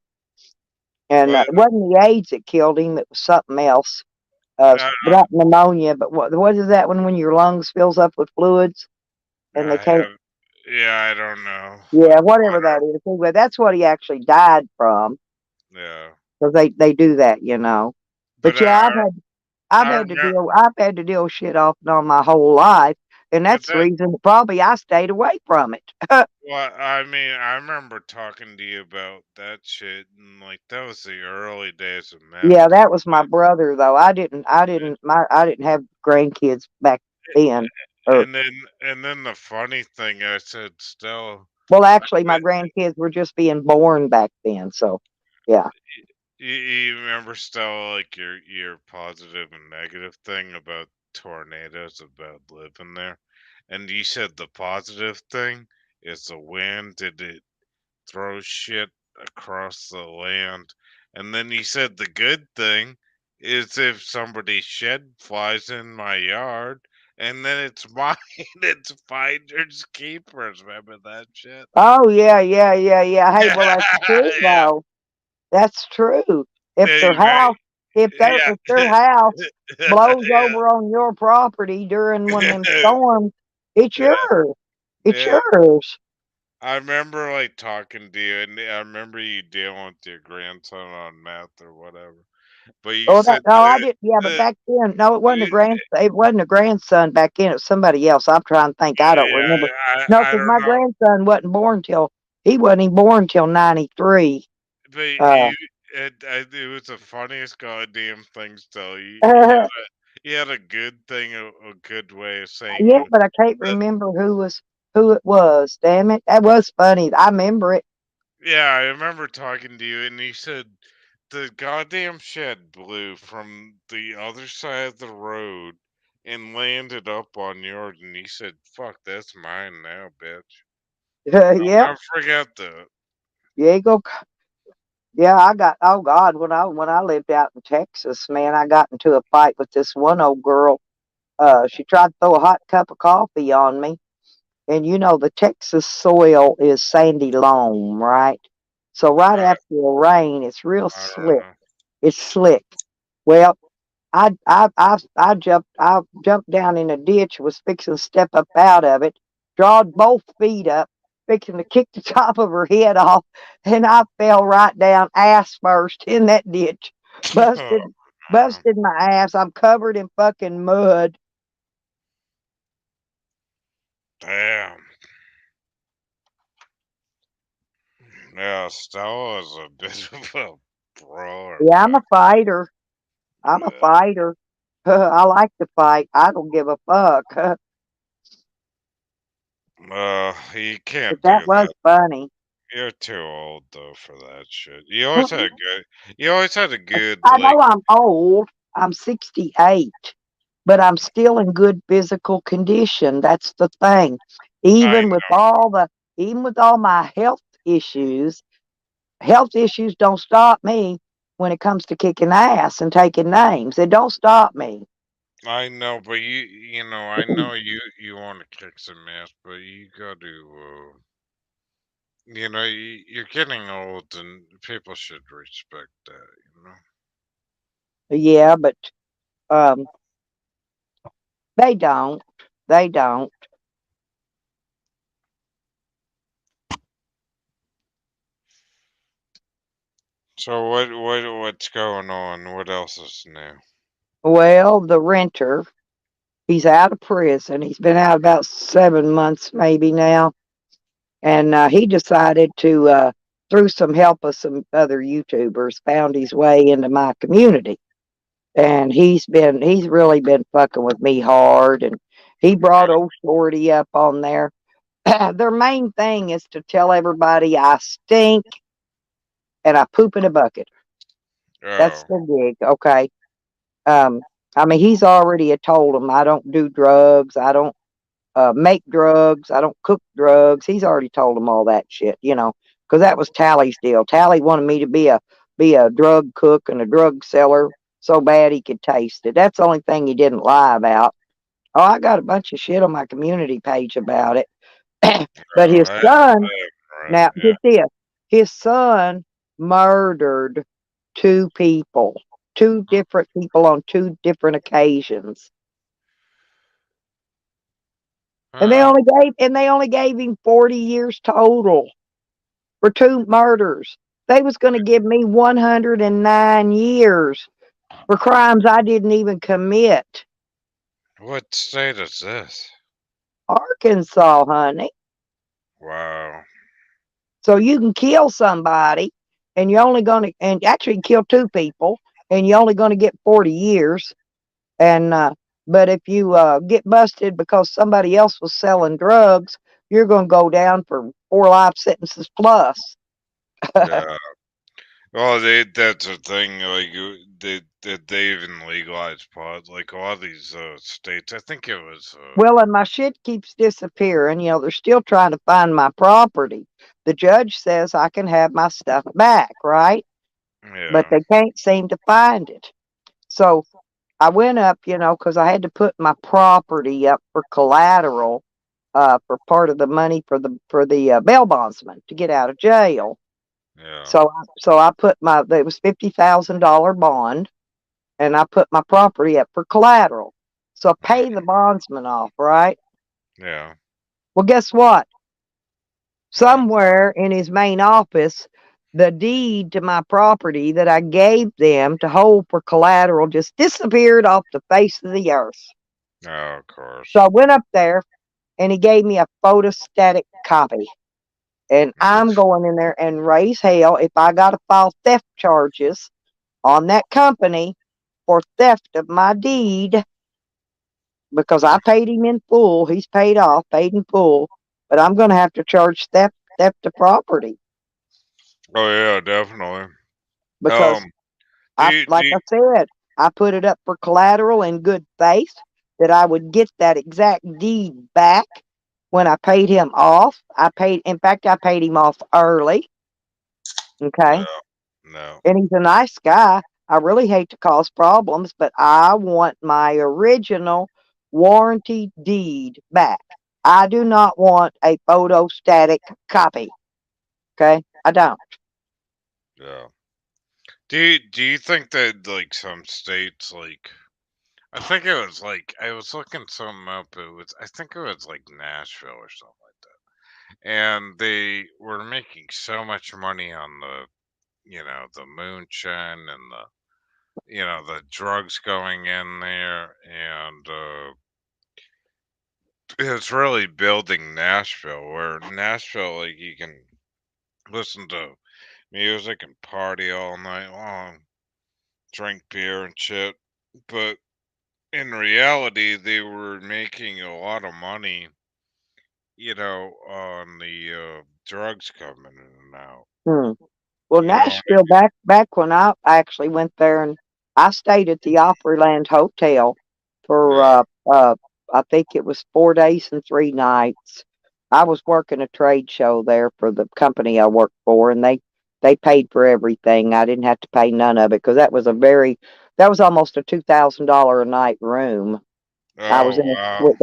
and but it wasn't the AIDS that killed him. It was something else. uh, Not pneumonia, but what is that one when your lungs fills up with fluids and they I can't? have. Yeah, I don't know. Yeah, whatever that is. Anyway, that's what he actually died from, Yeah, because they do that, you know. but But yeah, I remember. I've had to deal with shit off and on my whole life, and But that's the that. reason probably I stayed away from it. Well, I mean, I remember talking to you about that shit, and like that was the early days of meth. Yeah, that was my brother though. I didn't have grandkids back then. Or And then the funny thing, I said, still, well, actually, my grandkids were just being born back then. So yeah. you remember still like your positive and negative thing about tornadoes, about living there, and you said the positive thing is the wind. Did it throw shit across the land? And then you said the good thing is if somebody's shed flies in my yard, and then it's mine. It's finders keepers. Remember that shit? Oh yeah, yeah, yeah, yeah. Hey, well that's true Yeah, though. That's true. If yeah, their you may, house, yeah. if their house blows Yeah, over on your property during one of them storms, it's yeah, yours. It's yeah. yours. I remember like talking to you, and I remember you dealing with your grandson on meth or whatever. But you Oh, that said no, I didn't. Yeah, but back then, no, it wasn't a yeah, grand. It wasn't a grandson back then. It was somebody else. I'm trying to think. I don't remember. No, I because don't my know. grandson wasn't born till he wasn't even born till '93. But Uh, it was the funniest goddamn thing. Still, you had a good thing, a good way of saying yeah, it. but I can't remember who it was. Damn it, that was funny. I remember it. Yeah, I remember talking to you, and you said the goddamn shed blew from the other side of the road and landed up on yours, and you said, "Fuck, that's mine now, bitch." I'll Yep. never forget that. Yeah, you go. Yeah, I got. Oh God, when I lived out in Texas, man, I got into a fight with this one old girl. She tried to throw a hot cup of coffee on me. And you know, the Texas soil is sandy loam, right? So right I, after a rain, it's real I don't slick. know. It's slick. Well, I jumped down in a ditch, was fixing to step up out of it, drawed both feet up, fixing to kick the top of her head off, and I fell right down ass first in that ditch. Busted busted my ass. I'm covered in fucking mud. Damn. Yeah, Stella is a bit of a brawler, Yeah, I'm man. a fighter. I'm a fighter. I like to fight. I don't give a fuck. You But can't that do was that. funny. You're too old though for that shit. You always had a good I like. know I'm old. I'm 68, but I'm still in good physical condition. That's the thing. I Even with all the, even with all my health issues don't stop me when it comes to kicking ass and taking names. It don't stop me. I know, but I know you want to kick some ass, but you got to. You're getting old, and people should respect that. Yeah, but um, they don't. They don't. So what's going on? What else is new? Well, the renter, he's out of prison. He's been out about 7 months, maybe now, and he decided to, through some help of some other YouTubers, found his way into my community. And he's really been fucking with me hard. And he brought old Shorty up on there. their main thing is to tell everybody I stink and I poop in a bucket. That's Oh, their gig, okay? Um, I mean, he's already told them I don't do drugs, I don't make drugs, I don't cook drugs. He's already told them all that shit, because that was Tally's deal. Tally wanted me to be a drug cook and a drug seller so bad he could taste it. That's the only thing he didn't lie about. Oh, I got a bunch of shit on my community page about it. But oh, his son, haven't read now it yet. get this, his son murdered two different people on two different occasions. And Huh. they only gave him 40 years total for two murders. They was going to give me 109 years for crimes I didn't even commit. What state is this? Arkansas, honey. Wow. So you can kill somebody and you're only going to, and actually kill two people and you're only going to get 40 years. And, but if you get busted because somebody else was selling drugs, you're going to go down for 4 life sentences plus. Yeah. Well, that's a thing. Like they even legalized pot. Like a lot of these states. I think it was. Well, and my shit keeps disappearing. They're still trying to find my property. The judge says I can have my stuff back, right? But Yeah. they can't seem to find it. So I went up, because I had to put my property up for collateral, for part of the money for the bail bondsman to get out of jail. Yeah. So I put it was $50,000 bond, and I put my property up for collateral. So I pay the bondsman off, right? Yeah. Well, guess what? What? Somewhere in his main office, the deed to my property that I gave them to hold for collateral just disappeared off the face of the earth. Oh, of course. So I went up there and he gave me a photostatic copy. And I'm going in there and raise hell if I got to file theft charges on that company for theft of my deed, because I paid him in full. He's paid in full, but I'm going to have to charge theft of property, Oh yeah, definitely. because Do you, do like you, I said, I put it up for collateral in good faith that I would get that exact deed back when I paid him off. In fact, I paid him off early. Okay. no, no. And he's a nice guy. I really hate to cause problems, but I want my original warranty deed back. I do not want a photostatic copy. Okay. I don't. Yeah. Do you think that like some states like I think it was like I was looking something up. I think it was like Nashville or something like that, and they were making so much money on the moonshine and the drugs going in there, and it's really building Nashville. Where Nashville, like you can listen to music and party all night long, drink beer and shit, but in reality, they were making a lot of money, on the drugs coming in and out. Hmm. Well, You know, Nashville, back when I actually went there, and I stayed at the Opryland Hotel for yeah, I think it was 4 days and 3 nights. I was working a trade show there for the company I worked for, and they paid for everything. I didn't have to pay none of it, because that was almost a $2,000 a night room. I was oh in. wow,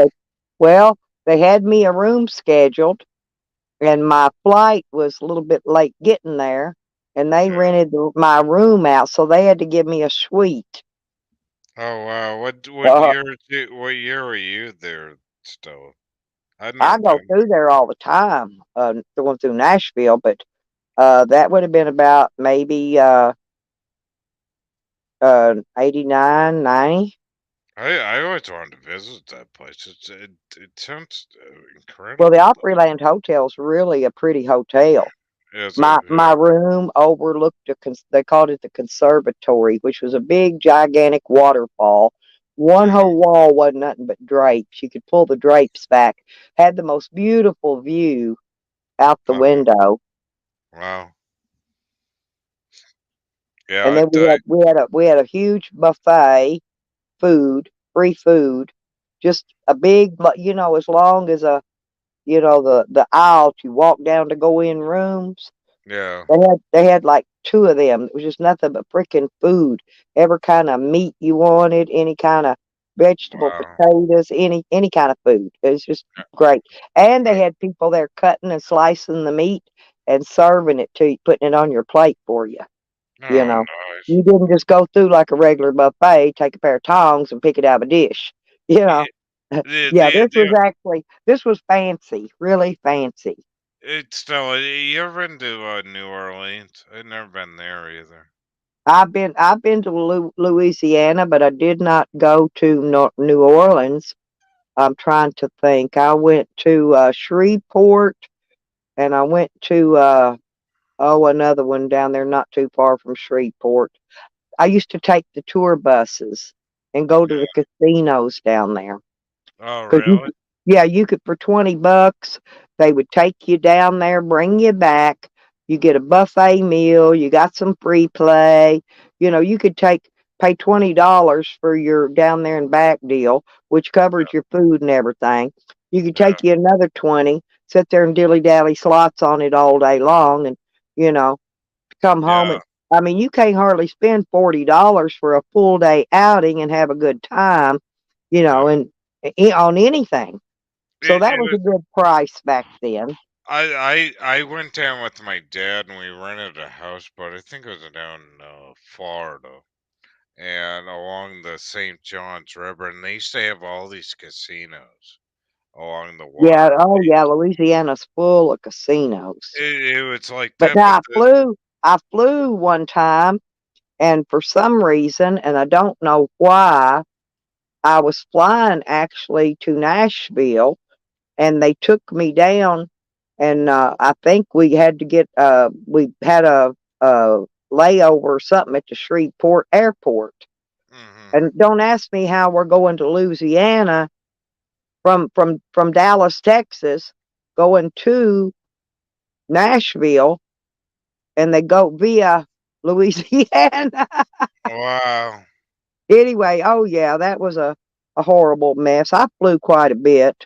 Well, they had me a room scheduled, and my flight was a little bit late getting there, and they yeah, rented my room out, so they had to give me a suite. oh wow. Uh, What year were you there still? I'd I never go been. through there all the time, going through Nashville, but that would have been about maybe 89, 90. I always wanted to visit that place. It sounds Well, the incredible. Opryland Hotel is really a pretty hotel. Is My it? my Yeah. room overlooked they called it the conservatory, which was a big gigantic waterfall One whole wall wasn't nothing but drapes. You could pull the drapes back. Had the most beautiful view out the Uh-huh. window. Wow. Yeah, And then we had a huge buffet, food, free food, just a big, as long as the aisle you walk down to go in rooms. yeah. They had like two of them. It was just nothing but freaking food. Every kind of meat you wanted, any kind of vegetable, Wow. potatoes, any kind of food. It was just great. And they Uh, had people there cutting and slicing the meat and serving it to you, putting it on your plate for you. You Oh, know, nice. you didn't just go through like a regular buffet, take a pair of tongs and pick it out of a dish. You know, Yeah, the yeah, the the this was fancy, really fancy. it's still. You ever been to New Orleans? I've never been there either. I've been to Louisiana, but I did not go to New Orleans. I'm trying to think. I went to Shreveport, and I went to another one down there, not too far from Shreveport. I used to take the tour buses and go to the casinos down there. Oh, 'Cause really? yeah, you could for $20, they would take you down there, bring you back. You get a buffet meal, you got some free play. You could pay $20 for your down there and back deal, which covered your food and everything. You could Yeah, take you another 20, sit there and dilly dally slots on it all day long and, you know, come home yeah. and I mean, you can't hardly spend $40 for a full day outing and have a good time, No. and on anything. So that It was a was. good price back then. I went down with my dad and we rented a house, but I think it was down in Florida and along the St. Johns River, and they used to have all these casinos along the Yeah, water. oh yeah, Louisiana's full of casinos. It was like But that, now but I flew one time and for some reason, and I don't know why, I was flying actually to Nashville and they took me down and I think we had a layover or something at the Shreveport airport. hmm And don't ask me how we're going to Louisiana from Dallas, Texas, going to Nashville, and they go via Louisiana. wow, Anyway, oh yeah, that was a horrible mess. I flew quite a bit.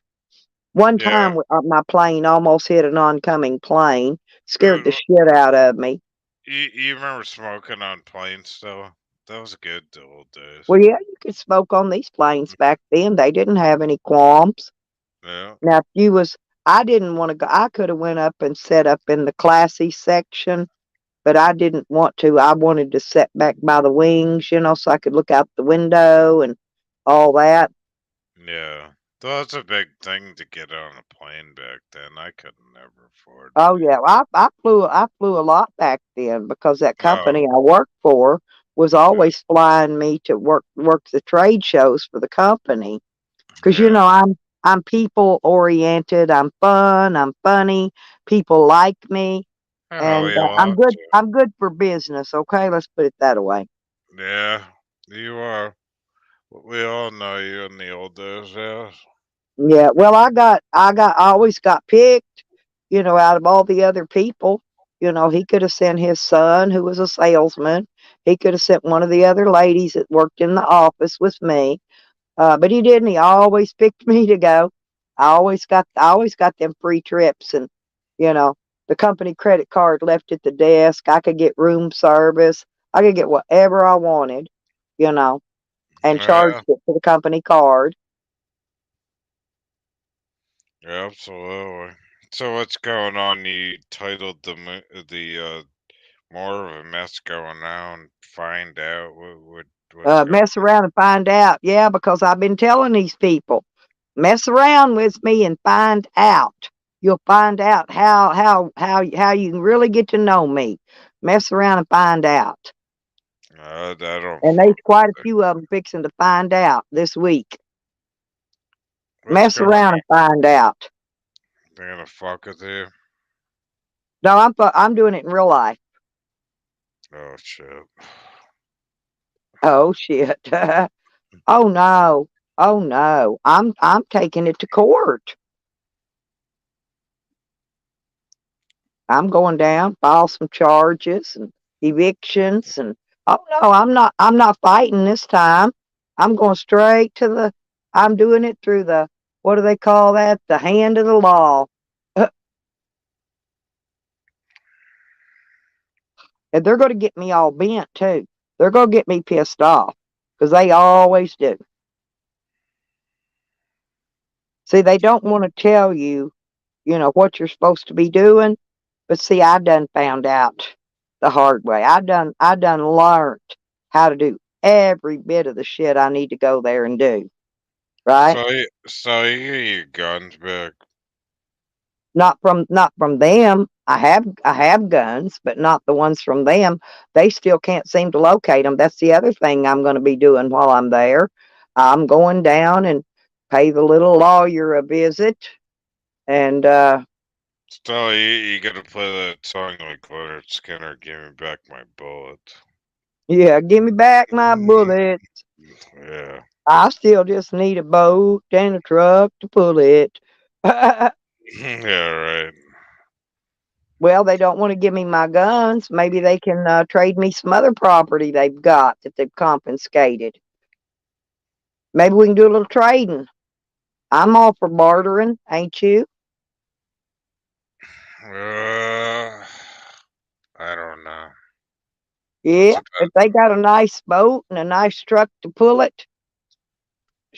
One yeah. time, my plane almost hit an oncoming plane, scared the Uh, shit out of me. you remember smoking on planes still? That was good, the old days. Well, yeah, you could smoke on these planes back then. They didn't have any qualms. Yeah, Now, if you was, I didn't want to go. I could have went up and set up in the classy section, but I didn't want to. I wanted to sit back by the wings, so I could look out the window and all that. yeah. That was a big thing to get on a plane back then. I could never afford Oh to. yeah, I flew a lot back then because that Oh, company I worked for was always flying me to work the trade shows for the company. Because yeah. I'm people oriented. I'm fun. I'm funny. People like me, Oh, and we I'm love good. to. I'm good for business. Okay, let's put it that way. Yeah, you are. We all know you in the old days, yeah. Yeah. Well, I always got picked. Out of all the other people. He could have sent his son, who was a salesman. He could have sent one of the other ladies that worked in the office with me. But he didn't. He always picked me to go. I always got them free trips and, you know, the company credit card left at the desk. I could get room service. I could get whatever I wanted, you know, and Yeah, charged it to the company card. yeah, absolutely. So what's going on? You titled the more of a mess going on. Find out what's going. Mess around and find out. Yeah, because I've been telling these people, mess around with me and find out. You'll find out how you can really get to know me. Mess around and find out. I don't And fuck there's with quite a it. few of them fixing to find out this week. What's Mess going around on? and find out. They're gonna fuck with you. No, I'm doing it in real life. Oh shit. Oh shit. Oh no. Oh no. I'm taking it to court. I'm going down, file some charges and evictions and oh no, I'm not fighting this time. I'm going straight to I'm doing it through what do they call that? The hand of the law. And they're going to get me all bent too. They're going to get me pissed off because they always do. See, they don't want to tell you, what you're supposed to be doing. But see, I done found out the hard way. I done learned how to do every bit of the shit I need to go there and do. Right? So you get your guns back. Not from them. I have guns, but not the ones from them. They still can't seem to locate them. That's the other thing I'm going to be doing while I'm there. I'm going down and pay the little lawyer a visit, and Still, you gotta play that song like Leonard Skinner, "Give Me Back My Bullet." yeah, give me back my bullet. Yeah. I still just need a boat and a truck to pull it. Yeah, right. Well, they don't want to give me my guns. Maybe they can trade me some other property they've got that they've confiscated. Maybe we can do a little trading. I'm all for bartering, ain't you? I don't know. Yeah, That's if they got a nice boat and a nice truck to pull it,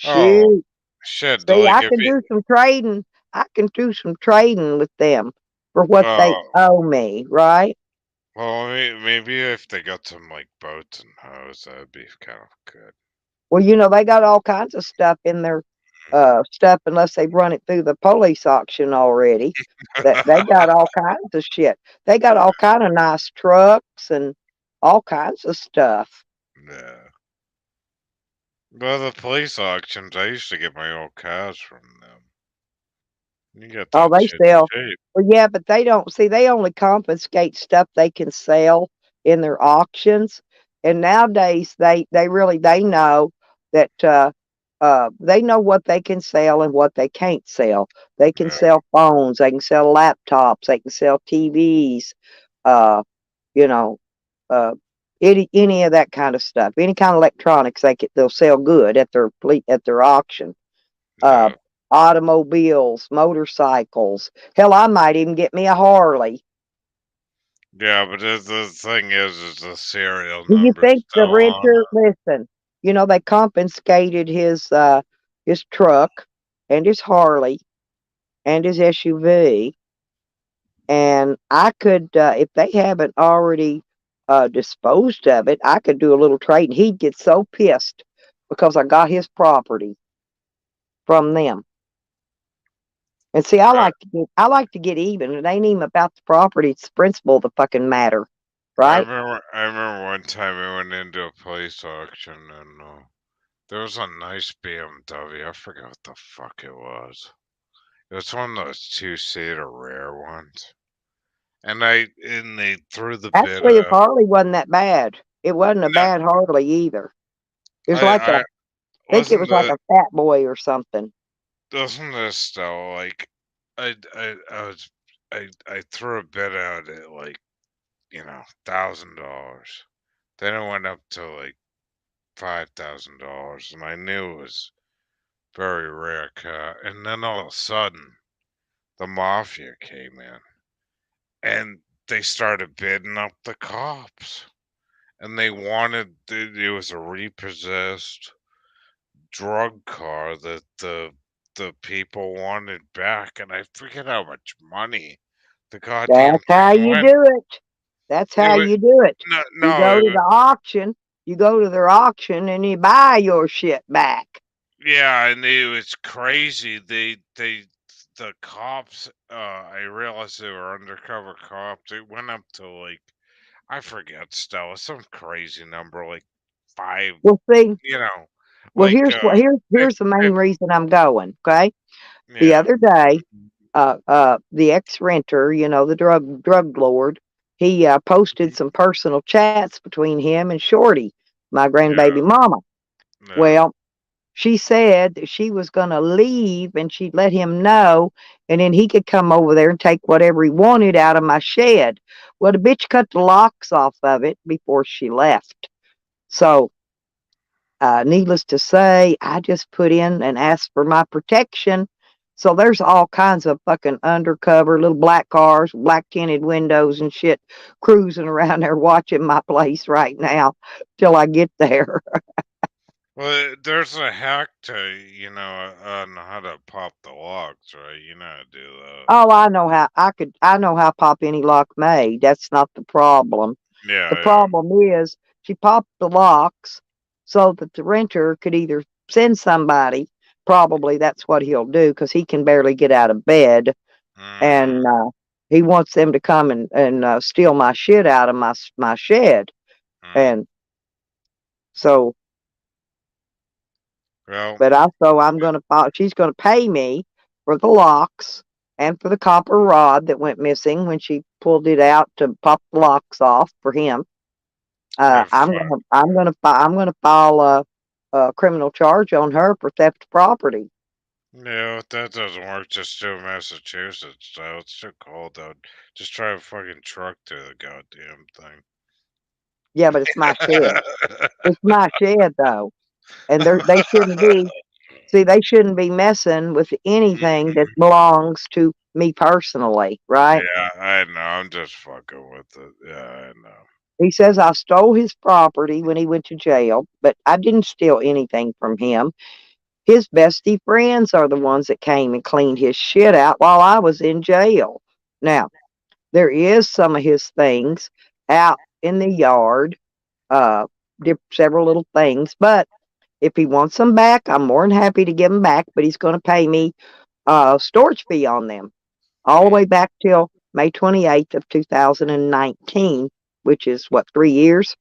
Oh, shoot. shit, See, like I if can you do some trading. I can do some trading with them for what they oh, owe me, right? well, maybe if they got some, like, boats and hoes, that'd be kind of good. Well, they got all kinds of stuff in their stuff unless they've run it through the police auction already. That they got all kinds of shit. They got all kind of nice trucks and all kinds of stuff. Yeah. Well, the police auctions, I used to get my old cars from them. You get Oh, that they shit sell. cheap. Well, yeah, but they don't see. They only confiscate stuff they can sell in their auctions. And nowadays, they know that they know what they can sell and what they can't sell. They can Yeah. sell phones. They can sell laptops. They can sell TVs. Uh, you know, uh, any of that kind of stuff. Any kind of electronics they'll sell good at their auction. Uh, Yeah. automobiles, motorcycles. Hell, I might even get me a Harley. Yeah, but the thing is the serial Do you number's think the still on renter, listen, they confiscated his truck and his Harley and his SUV, and I could, if they haven't already disposed of it, I could do a little trade, and he'd get so pissed because I got his property from them. And see, it. I like to get even. It ain't even about the property; it's the principle of the fucking matter, right? I remember one time I went into a police auction and there was a nice BMW. I forgot what the fuck it was. It was one of those two-seater rare ones. And they threw the bid Actually, his up. Harley wasn't that bad. It wasn't a No, bad Harley either. It was like I I think it wasn't was like the a Fat Boy or something. wasn't this though like I was I threw a bid out at like $1,000. Then it went up to like $5,000, and I knew it was very rare car. And then all of a sudden, the mafia came in, and they started bidding up the cops, and they wanted it was a repossessed drug car that the people wanted back, and I forget how much money the goddamn That's how thing you went. do it. That's It how was you do it. no, You no, go it to was, the auction. You go to their auction and you buy your shit back. yeah, and it was crazy. The cops. I realized they were undercover cops. It went up to like I forget, Stella, some crazy number, like five. Well, see, You know, well like here's the fif- main reason I'm going. Okay, the yeah, other day, the ex-renter, the drug lord, he posted some personal chats between him and Shorty, my yeah, grandbaby mama. yeah, Well, she said that she was going to leave and she'd let him know, and then he could come over there and take whatever he wanted out of my shed. Well, the bitch cut the locks off of it before she left. So, needless to say, I just put in and asked for my protection. So there's all kinds of fucking undercover little black cars, black tinted windows and shit cruising around there watching my place right now till I get there. Well, there's a hack to, on how to pop the locks, right? You know how to do that. Oh, I know how to pop any lock made. That's not the problem. The Yeah, yeah. problem is she popped the locks so that the renter could either send somebody, probably that's what he'll do because he can barely get out of bed, Mm, and he wants them to come and steal my shit out of my shed. mm. And so, Well, but also she's gonna pay me for the locks and for the copper rod that went missing when she pulled it out to pop the locks off for him. yeah, fuck. I'm gonna file a criminal charge on her for theft of property. Yeah, if that doesn't work, just do Massachusetts, though. It's too cold, though. Just try a fucking truck to the goddamn thing. Yeah, but it's my shed. It's my shed though, and they shouldn't be. See, they shouldn't be messing with anything that belongs to me personally, right? Yeah, I know. I'm just fucking with it. Yeah, I know. He says I stole his property when he went to jail, but I didn't steal anything from him. His bestie friends are the ones that came and cleaned his shit out while I was in jail. Now, there is some of his things out in the yard, uh, several little things, but if he wants them back, I'm more than happy to give them back, but he's going to pay me a storage fee on them all the Mm, way back till May 28th of 2019, which is what, 3 years?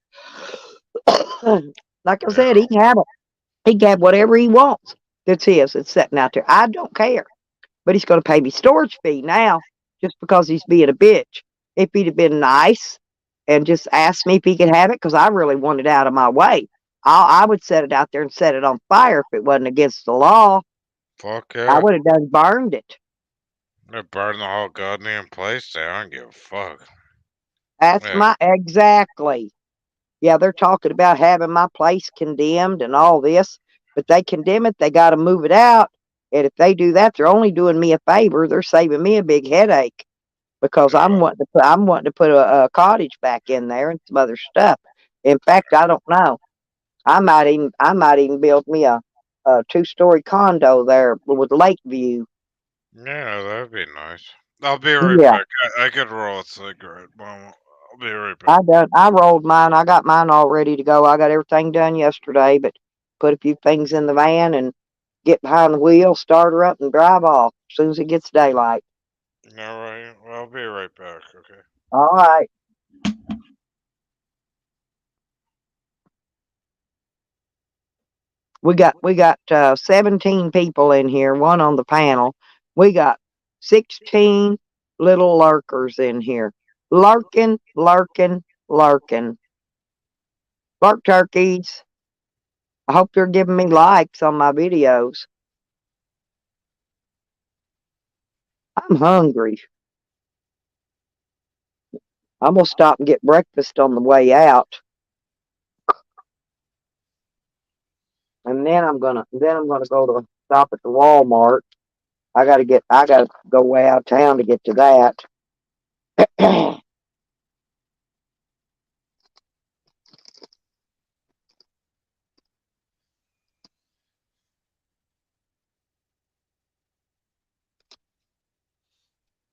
Like I said, yeah. he can have it. He can have whatever he wants that's his. It's sitting out there. I don't care. But he's going to pay me storage fee now just because he's being a bitch. If he'd have been nice and just asked me if he could have it, because I really want it out of my way, I would set it out there and set it on fire if it wasn't against the law. Fuck I yeah. would have done burned it. They burn the whole goddamn place down. I don't give a fuck. That's Yeah, my exactly. Yeah, they're talking about having my place condemned and all this, but they condemn it, they got to move it out. And if they do that, they're only doing me a favor. They're saving me a big headache because yeah. I'm wanting to put a cottage back in there and some other stuff. In fact, I don't know. I might even build me a 2-story condo there with lake view. Yeah, that'd be nice. I'll be right Yeah, back. I could roll a cigarette. Mama. I'll be right back. I rolled mine. I got mine all ready to go. I got everything done yesterday, but put a few things in the van and get behind the wheel, start her up, and drive off as soon as it gets daylight. All right. Well, I'll be right back. Okay. All right. We got 17 people in here, one on the panel. We got 16 little lurkers in here. Lurking, lurking, lurking. Bark turkeys. I hope they're giving me likes on my videos. I'm hungry. I'm gonna stop and get breakfast on the way out. And then I'm gonna go to stop at the Walmart. I gotta go way out of town to get to that.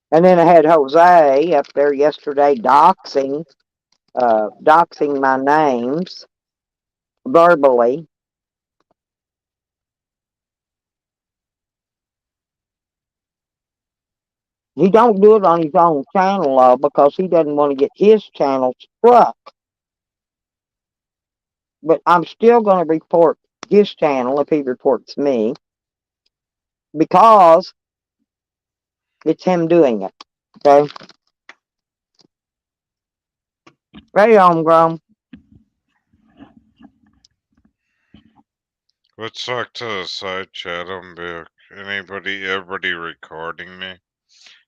And then I had Jose up there yesterday doxing my names verbally. He don't do it on his own channel though, because he doesn't want to get his channel struck. But I'm still going to report his channel if he reports me because it's him doing it. Okay, right on, Grum. Let's talk to the side chat. I'm back. Everybody recording me?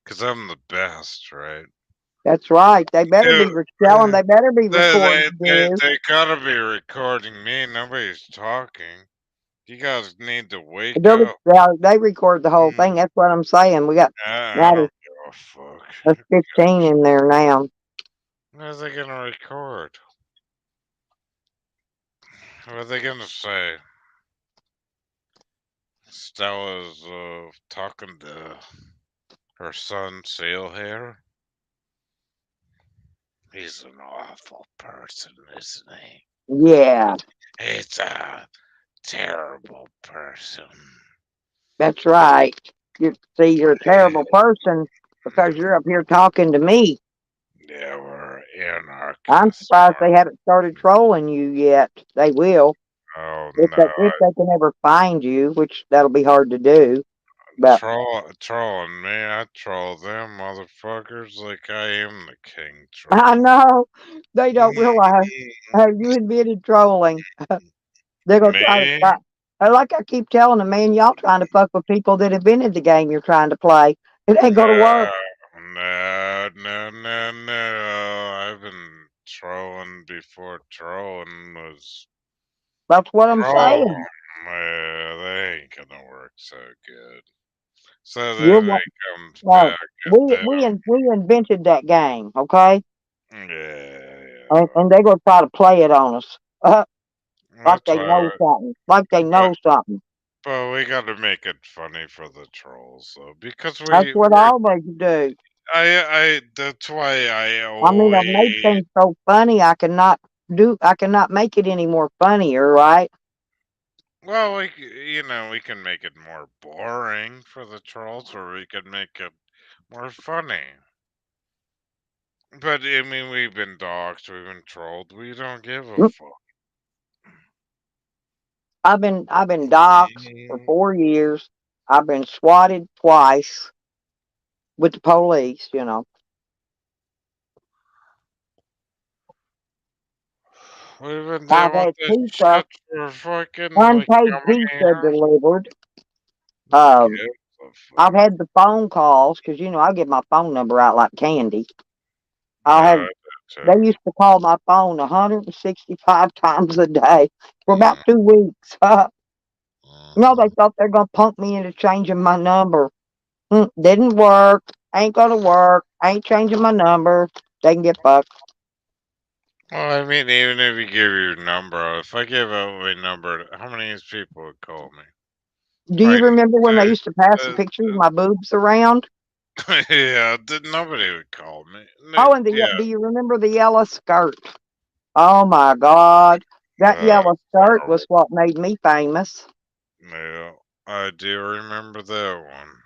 Cause I'm the best, right? That's right. They better be Dude, tell 'em they better be recording they, you. they gotta be recording me. Nobody's talking. You guys need to wake up. They record the whole thing. Mm, That's what I'm saying. We got I now don't give a fuck. there's 15 in there now. What are they gonna record? What are they gonna say? Stella's talking to her son, Sailhair. He's an awful person, isn't he? Yeah, He's a terrible person. that's right. You're a terrible person because you're up here talking to me. Yeah, we're I'm anarchists. surprised they haven't started trolling you yet. They will Oh no, if they can ever find you, which that'll be hard to do. But trolling me. I troll them motherfuckers like I am the king I troll. know they don't realize you admitted trolling. They're gonna try to Me? find. Like I keep telling them, man, y'all trying to fuck with people that invented the game you're trying to play. It ain't gonna work. No. I've been trolling before trolling was That's what I'm troll. saying. They ain't gonna work so good. So You're they one. may come No, back if they we invented that game, okay? don't. Yeah. And they're gonna try to play it on us, like That's they know why. something, like they But know something. but we got to make it funny for the trolls though, because That's we what we're all they do. I that's why I I mean, I've made always. things so funny I cannot make it any more funnier, right? Well, we can make it more boring for the trolls, or we could make it more funny. But I mean, we've been doxxed, we've been trolled. We don't give a Mm, fuck. I've been doxxed for 4 years. I've been swatted twice with the police, you know. We've been I've dealing with had this pizza, shit for fucking like unpaid how many pizza years? delivered. Who Um, gives a I've fuck? had the phone calls because I give my phone number out like candy. I'll Yeah, have I did They too. used to call my phone 165 times a day for about Mm, 2 weeks. No, they mhm. thought they're gonna pump me into changing my number. Didn't work. Ain't gonna work. Ain't changing my number. They can get fucked. Well, I mean, even if you give your number, if I give out my number, how many people would call me? Do you Probably remember when they two. used to pass the Uh, pictures of my boobs around? yeah, nobody would call me. Oh, and Yeah, do you remember the yellow skirt? Oh my God, that yellow skirt was horrible. what made me famous. Yeah, I do remember that one.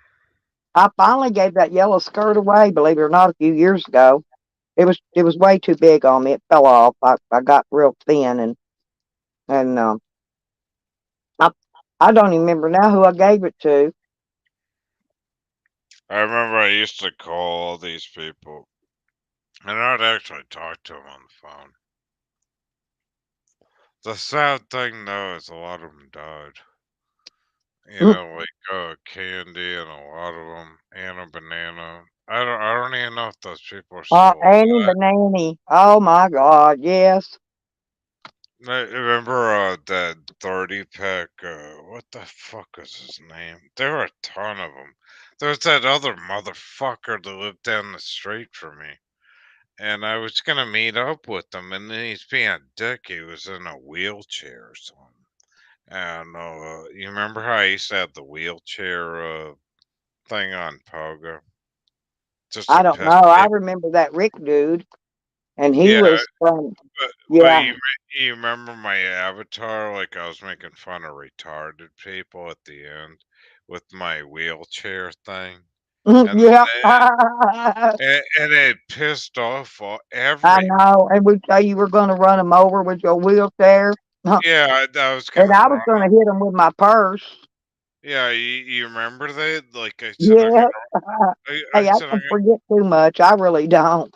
I finally gave that yellow skirt away, believe it or not, a few years ago. It was way too big on me. It fell off. I got real thin and I I don't even remember now who I gave it to. I remember I used to call all these people, and I'd actually talk to them on the phone. The sad thing, though, is a lot of them died. Mm, Like Candy and a lot of them, Anna Banana. I don't even know if those people are still Annie alive. Banani. Oh my God, yes. I remember that 30 pack. What the fuck was his name? There were a ton of them. There was that other motherfucker that lived down the street from me, and I was gonna meet up with him, and then he's being a dick. He was in a wheelchair or something. And you remember how I used to have the wheelchair thing on Pogo just I to don't know. piss I people? remember that Rick dude, and he Yeah, was from but yeah. you remember my avatar? Like I was making fun of retarded people at the end with my wheelchair thing, and Yeah. and it pissed off I every. know. And we tell you we're going to run him over with your wheelchair, Yeah, I was and gonna I was run going to them. hit him with my purse. Yeah, you remember that? Like I said, Yeah. I Hey, I said I'm don't forget too much. I really don't.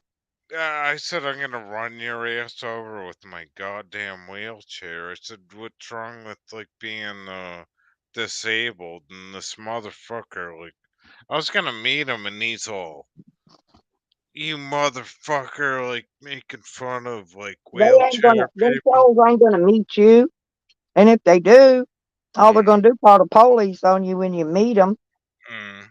I said I'm gonna run your ass over with my goddamn wheelchair. I said, what's wrong with like being disabled? And this motherfucker, like, I was gonna meet him, and he's all, you motherfucker, like making fun of like wheelchair Them people. trolls ain't gonna meet you. And if they do, all they're Mm, gonna do is call the police on you when you meet them, mm.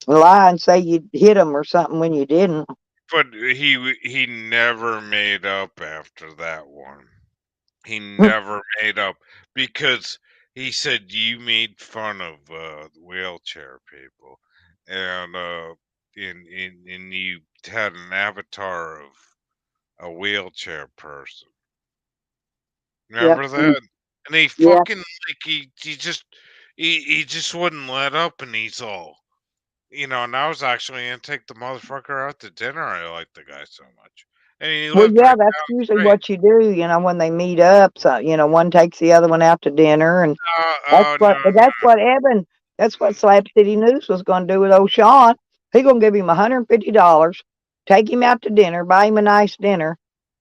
lie and say you hit them or something when you didn't. But he never made up after that one. He never made up because he said you made fun of wheelchair people, and and you had an avatar of a wheelchair person. Yep. Remember that? And he Yeah. fucking like he just wouldn't let up, and he's all, and I was actually gonna take the motherfucker out to dinner. I like the guy so much, and he Well, lived yeah, right that's down usually the street. what you do, when they meet up. So, one takes the other one out to dinner, and Oh no, that's what Slab City News was going to do with old Sean. He going to give him $150, take him out to dinner, buy him a nice dinner,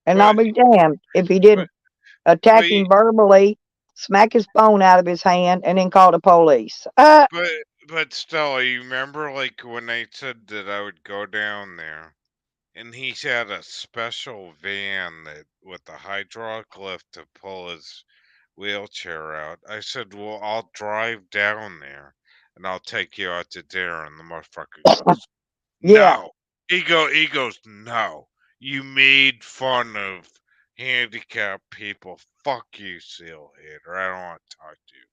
and I'll but be damned if he but didn't but attack him verbally, smack his phone out of his hand, and then call the police. But but Stella, you remember like when I said that I would go down there, and he had a special van that with a hydraulic lift to pull his wheelchair out. I said, "Well, I'll drive down there, and I'll take you out to dinner." And the motherfucker goes, Yeah, "No." He goes, "No. You made fun of handicapped people. Fuck you, seal hater. I don't want to talk to you."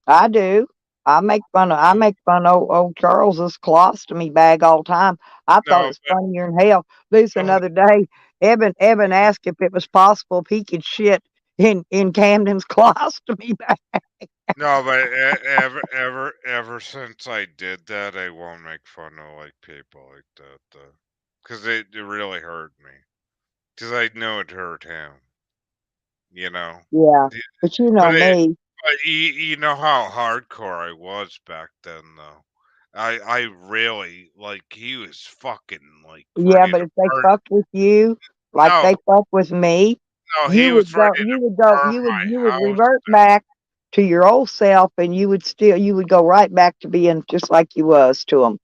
I do. I make fun of old Charles's colostomy bag all the time. I thought it No, was funnier than hell. This but another day, Evan asked if it was possible if he could shit in Camden's colostomy bag. No, but ever since I did that, I won't make fun of like people like that, though, because it really hurt me. Because I know it hurt him, you know. Yeah, The- but you know me. but you know how hardcore I was back then, though. I really like he was fucking like Yeah, ready but to if they burn. fucked with you like No, they fucked with me, no, he was ready to burn you my would house. revert back to your old self, and you would go right back to being just like you was to them,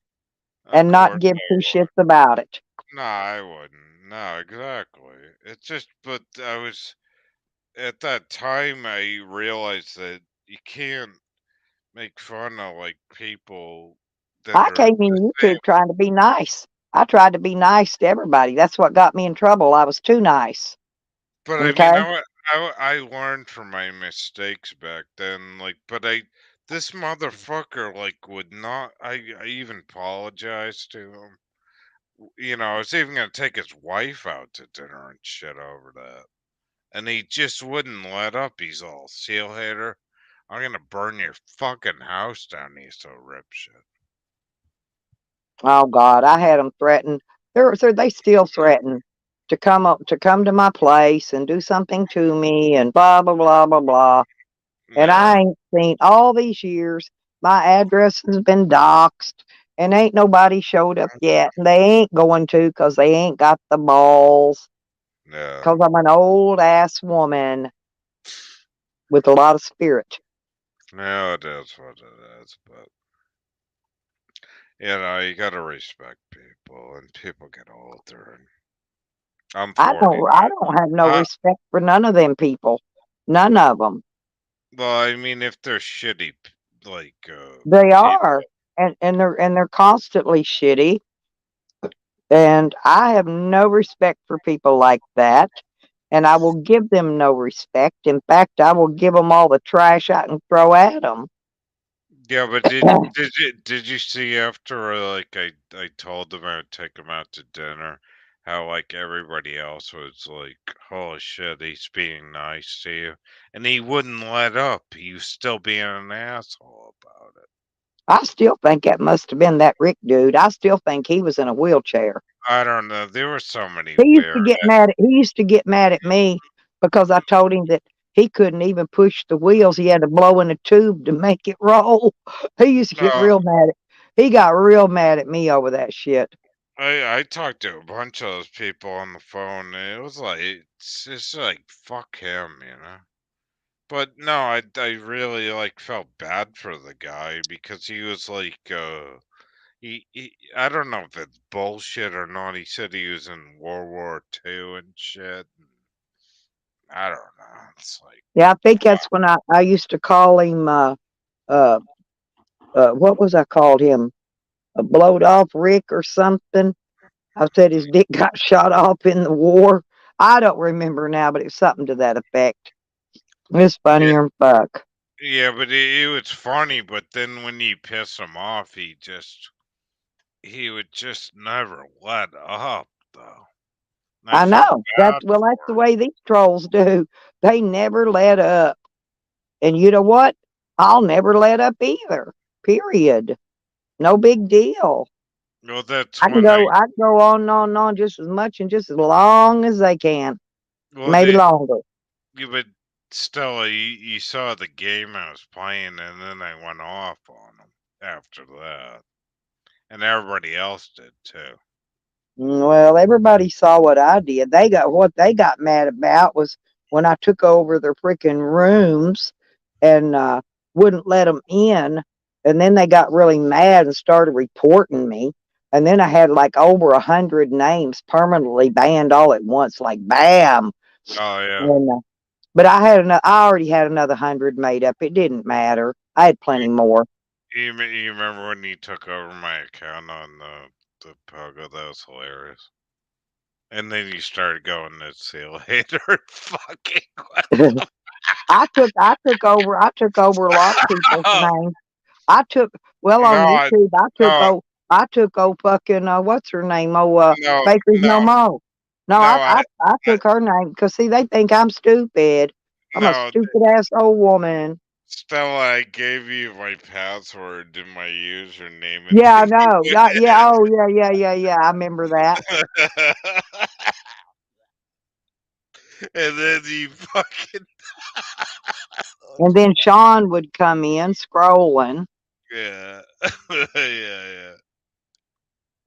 Of and not course give I two would. shits about it. No, I wouldn't. No, exactly. It's just, but I was. At that time I realized that you can't make fun of like people that I are came in YouTube disabled. trying to be nice. I tried to be nice to everybody. That's what got me in trouble. I was too nice. But I Okay? mean, I learned from my mistakes back then. Like, but this motherfucker like would not. I even apologized to him. I was even gonna take his wife out to dinner and shit over that, and he just wouldn't let up. He's all, seal hater, I'm gonna burn your fucking house down. He's so rip shit. Oh God, I had them threaten. They still threaten to come to my place and do something to me and blah blah blah blah blah. And Yeah. I ain't seen all these years. My address has been doxxed, and ain't nobody showed up yet. And they ain't going to because they ain't got the balls. Yeah. Because I'm an old ass woman with a lot of spirit. No, it is what it is, but you gotta respect people, and people get older. And I'm 49. I don't have no Uh, respect for none of them people. None of them. well, I mean, if they're shitty, like They people, are, and they're constantly shitty. And I have no respect for people like that. And I will give them no respect. In fact, I will give them all the trash I can throw at them. yeah. But did you see after like I told them I would take them out to dinner, how like everybody else was like, holy shit, he's being nice to you, and he wouldn't let up. He was still being an asshole about it. I still think that must have been that Rick dude. I still think he was in a wheelchair. I don't know. There were so many weird. He used to get mad at me because I told him that he couldn't even push the wheels. He had to blow in a tube to make it roll. He used to get No, real mad. He got real mad at me over that shit. I talked to a bunch of those people on the phone, and it was like it's like fuck him, you know. But no, I really like felt bad for the guy because he was like he I don't know if it's bullshit or not. He said he was in World War II and shit. I don't know. It's like Yeah, I think that's when I used to call him, uh, what was I called him? A blowed off Rick or something. I said his dick got shot off in the war. I don't remember now, but it's something to that effect. It's yeah, funnier than fuck. yeah, but it was funny. But then when you piss him off, he would just never let up though. And I I felt know. bad That's the for him. way these trolls do. They never let up. And you know what? I'll never let up either. Period. No big deal. Well, that's when I can go on and on just as much and just as long as they can. well Maybe they longer. you but still you saw the game I was playing, and then I went off on him after that, and everybody else did too. Well, everybody saw what I did. What they got mad about was when I took over their freaking rooms and wouldn't let them in, and then they got really mad and started reporting me. And then I had like over 100 names permanently banned all at once, like bam. Oh yeah, And but I already had another 100 made up. It didn't matter. I had you, plenty more. you remember when you took over my account on the Pogo? That was hilarious. And then you started going to see you later. Fucking I took over a lot of people's oh, names. I took well on no, YouTube. no, I took fucking what's her name? no, Baker's No no, Mo. No, no. I I took her name because see they think I'm stupid. I'm a no. stupid ass old woman. Stella, I gave you my password and my username, and Yeah, I then you know. went Yeah, yeah. Oh, yeah, yeah, yeah, yeah. I remember that. and then you fucking And then Sean would come in scrolling. yeah, yeah, yeah.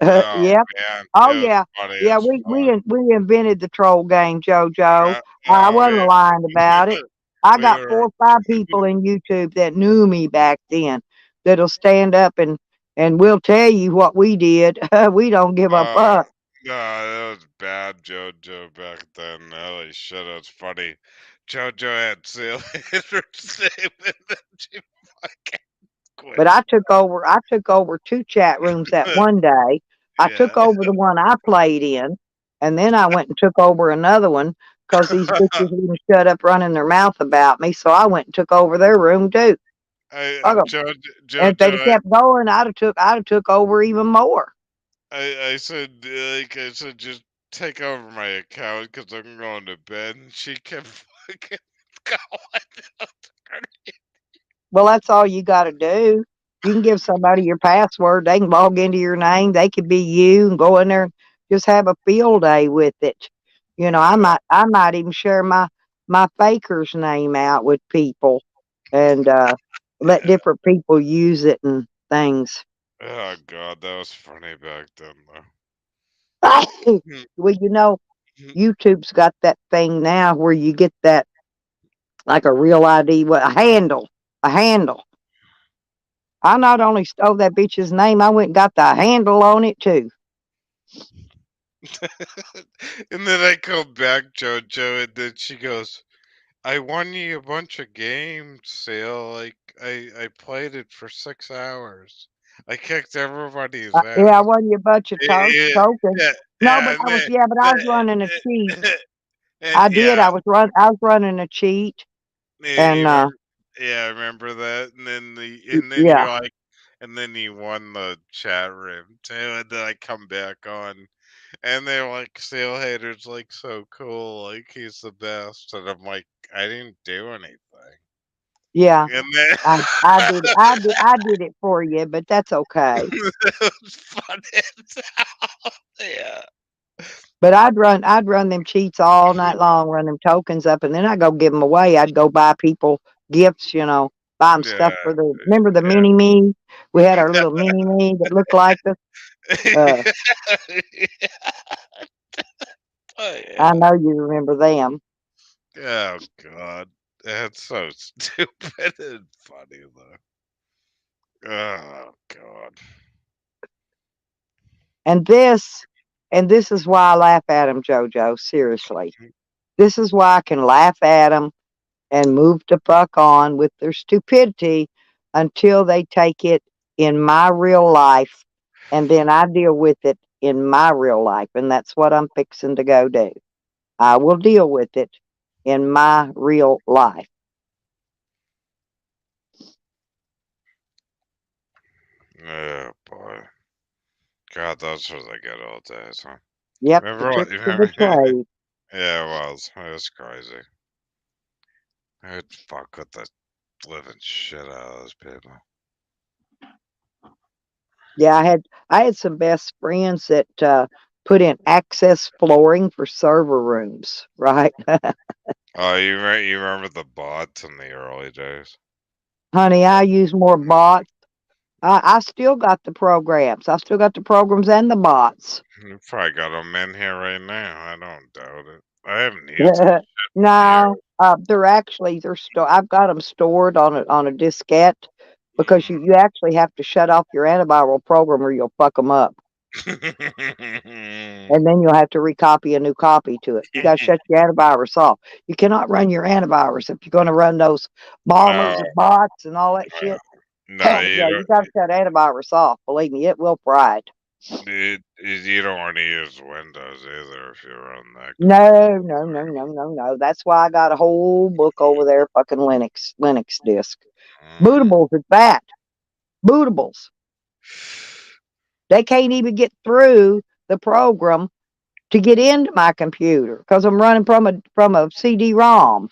Oh Yeah. man, Oh it was yeah, funny yeah. as fuck. We invented the troll game, JoJo. I Oh wasn't yeah, lying about it. I we got were 4 or 5 people in YouTube that knew me back then that'll stand up and will tell you what we did. We don't give a uh fuck. no, that was bad JoJo back then. Holy shit, it was funny. JoJo had Seal Hitter's name and then she fucking quit. But I took over 2 chat rooms that one day. I took Yeah. over the one I played in, and then I went and took over another one because these bitches wouldn't shut up running their mouth about me. So I went and took over their room too. Fuck 'em. And if they'd have JoJo, kept going, I'd have took over even more. I said, I said, just take over my account because I'm going to bed. And she kept fucking going. Well, that's all you got to do. You can give somebody your password. They can log into your name. They could be you and go in there and just have a field day with it. You know, Yeah. I might even share my faker's name out with people and let Yeah. different people use it and things. Oh God, that was funny back then, though. Well, you know, YouTube's got that thing now where you get that like a real ID, what a handle. I not only stole that bitch's name, I went and got the handle on it too. And then I come back, JoJo, and then she goes, "I won you a bunch of games, Seal. Like I played it for 6 hours. I kicked everybody's Yeah, I ass." won you a bunch of Yeah, tokens. yeah, No, but yeah, and then, I was running a cheat. and I did. yeah, I was running a cheat, you and remember, yeah, I remember that. And then yeah, you're like, and then you won the chat room too. And then I come back on, and they're like, "Seal Hater's like so cool, like he's the best." And I'm like, I didn't do anything. yeah. And then I did it for you, but that's okay. it was fun as hell. Yeah. But I'd run them cheats all night long, run them tokens up, and then I go give them away. I'd go buy people gifts, you know, buy them Yeah, stuff for the. Remember the yeah. mini me? We had our little mini me that looked like us. Uh, Oh, I yeah. know you remember them. Oh God, that's so stupid and funny though. Oh God. And this is why I laugh at them, JoJo. Seriously, this is why I can laugh at them and move the fuck on with their stupidity until they take it in my real life, and then I deal with it in my real life, and that's what I'm fixing to go do. I will deal with it in my real life. Oh boy. God, those were the good old days, huh? Yep, the Remember what? tricks of the Remember? trade. Yeah, it was. It was crazy. I'd fuck with the living shit out of those people. Yeah, I had some best friends that put in access flooring for server rooms, right? Oh, you remember the bots in the early days? Honey, I use more bots. I still got the programs. I still got the programs and the bots. You probably got them in here right now. I don't doubt it. I haven't used them in years. No, I've got them stored on a diskette because you actually have to shut off your antiviral program or you'll fuck them up. And then you'll have to recopy a new copy to it. You got to shut your antivirus off. You cannot run your antivirus if you're going to run those bombers No, and bots and all that shit. no, Yeah, you got to shut antivirus off. Believe me, it will fry it. you don't want to use Windows either if you run that. No, no, no, no, no, no. That's why I got a whole book over there, fucking Linux disk. Mm. Bootables at that. Bootables. They can't even get through the program to get into my computer because I'm running from a CD-ROM or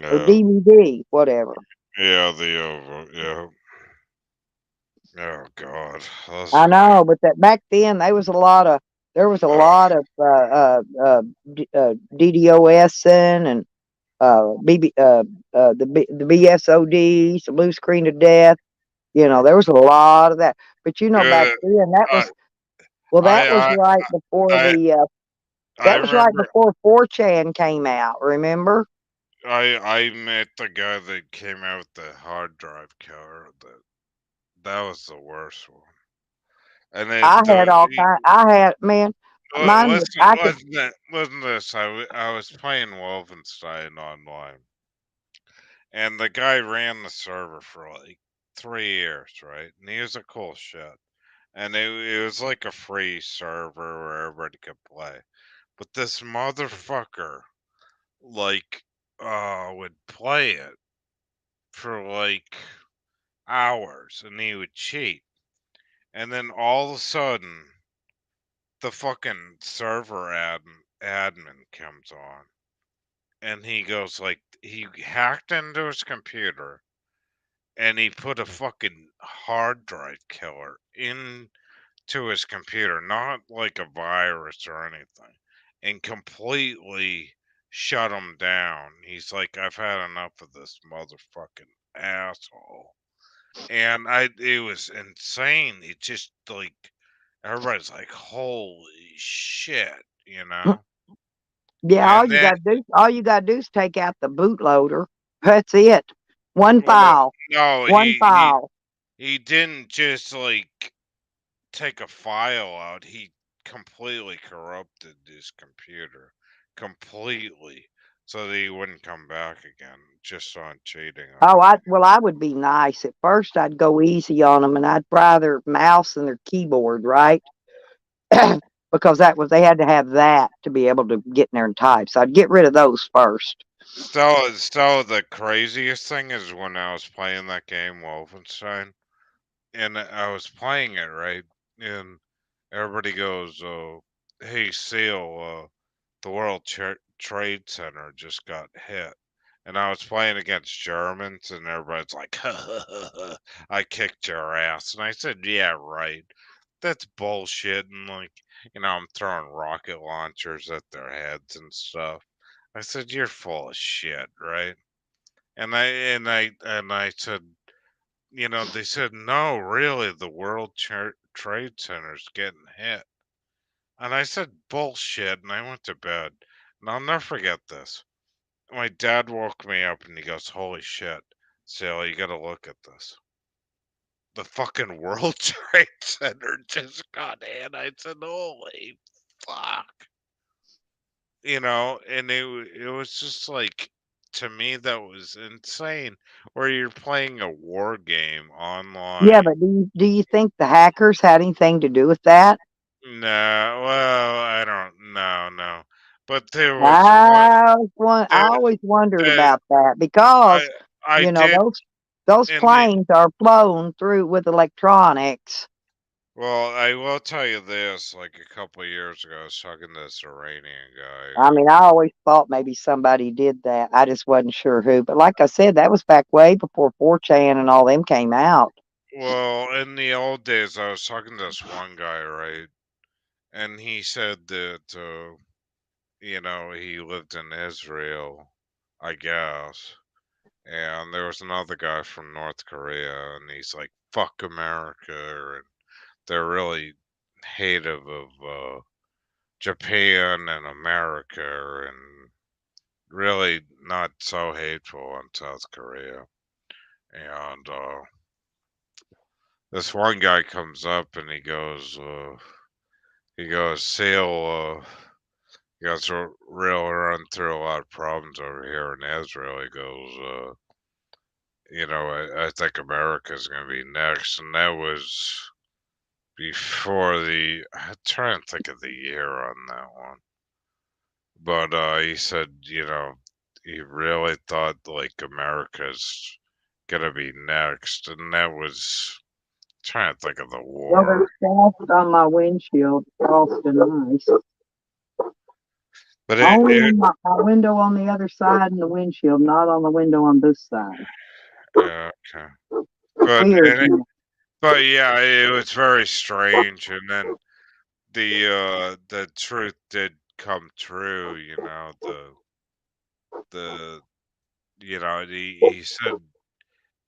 Yeah, DVD, whatever. yeah, yeah. Oh God, those I were the know, but that back then there was a lot of DDoSing and the BSOD, some blue screen of death. You know, there was a lot of that. But back uh, then I, that was I, right before I, I that was right remember. before 4chan came out. Remember? I met the guy that came out with the hard drive killer. That was the worst one. And then I had all kind. I had man, mine was listen, I could. listen to this. I was playing Wolfenstein online, and the guy ran the server for like 3 years, right? And he was a cool shit. And it was like a free server where everybody could play. But this motherfucker, like, would play it for like hours, and he would cheat. And then all of a sudden, the fucking server admin comes on, and he goes like he hacked into his computer, and he put a fucking hard drive killer into his computer, not like a virus or anything, and completely shut him down. He's like, I've had enough of this motherfucking asshole. And it was insane. It just like everybody's like, holy shit, you know? Yeah, And then all you gotta do is take out the bootloader. That's it. One well, file. no, One file. he didn't just like take a file out. He completely corrupted his computer. Completely. So that he wouldn't come back again just on cheating on Oh, him. I would be nice. At first, I'd go easy on them, and I'd fry their mouse and their keyboard, right? Because they had to have that to be able to get in there and type. So I'd get rid of those first. So the craziest thing is when I was playing that game Wolfenstein, and I was playing it right, and everybody goes, "Hey, Seal, the Trade Center just got hit," and I was playing against Germans, and everybody's like, "I kicked your ass," and I said, "Yeah, right. That's bullshit," and like, I'm throwing rocket launchers at their heads and stuff. I said, "You're full of shit, right?" And I said, they said, no, really, the World Trade Centers getting hit. And I said bullshit, and I went to bed. And I'll never forget this. My dad woke me up and he goes, "Holy shit, Sal, you gotta look at this. The fucking World Trade Center just got hit." I said, "Holy fuck." And it was just like, to me, that was insane. Or you're playing a war game Yeah, online. but do you think the hackers had anything to do with that? No, well, I don't, no. But there was one, I there, always wondered there, about that I, because I you know did those in the, planes are flown through with electronics. well, I will tell you this, like a couple of years ago, I was talking to this Iranian guy. I mean, I always thought maybe somebody did that. I just wasn't sure who. But like I said, that was back way before 4chan and all them came out. Well, in the old days, I was talking to this one guy, right? And he said that, he lived in Israel, I guess. And there was another guy from North Korea, and he's like, "Fuck America," and they're really hative of Japan and America, and really not so hateful on South Korea. And this one guy comes up and he goes, "Sale, you guys are real run through a lot of problems over here in Israel." He goes, I think America's going to be next. And that was before I'm trying to think of the year on that one. But he said, he really thought like America's going to be next. And that was, trying to think of the Well, war. there's frost on my windshield, frost and ice. But Only on my window on the other side and the windshield, not on the window on this side. okay. But, Weird. Man. but yeah, it was very strange. And then the truth did come true, the he said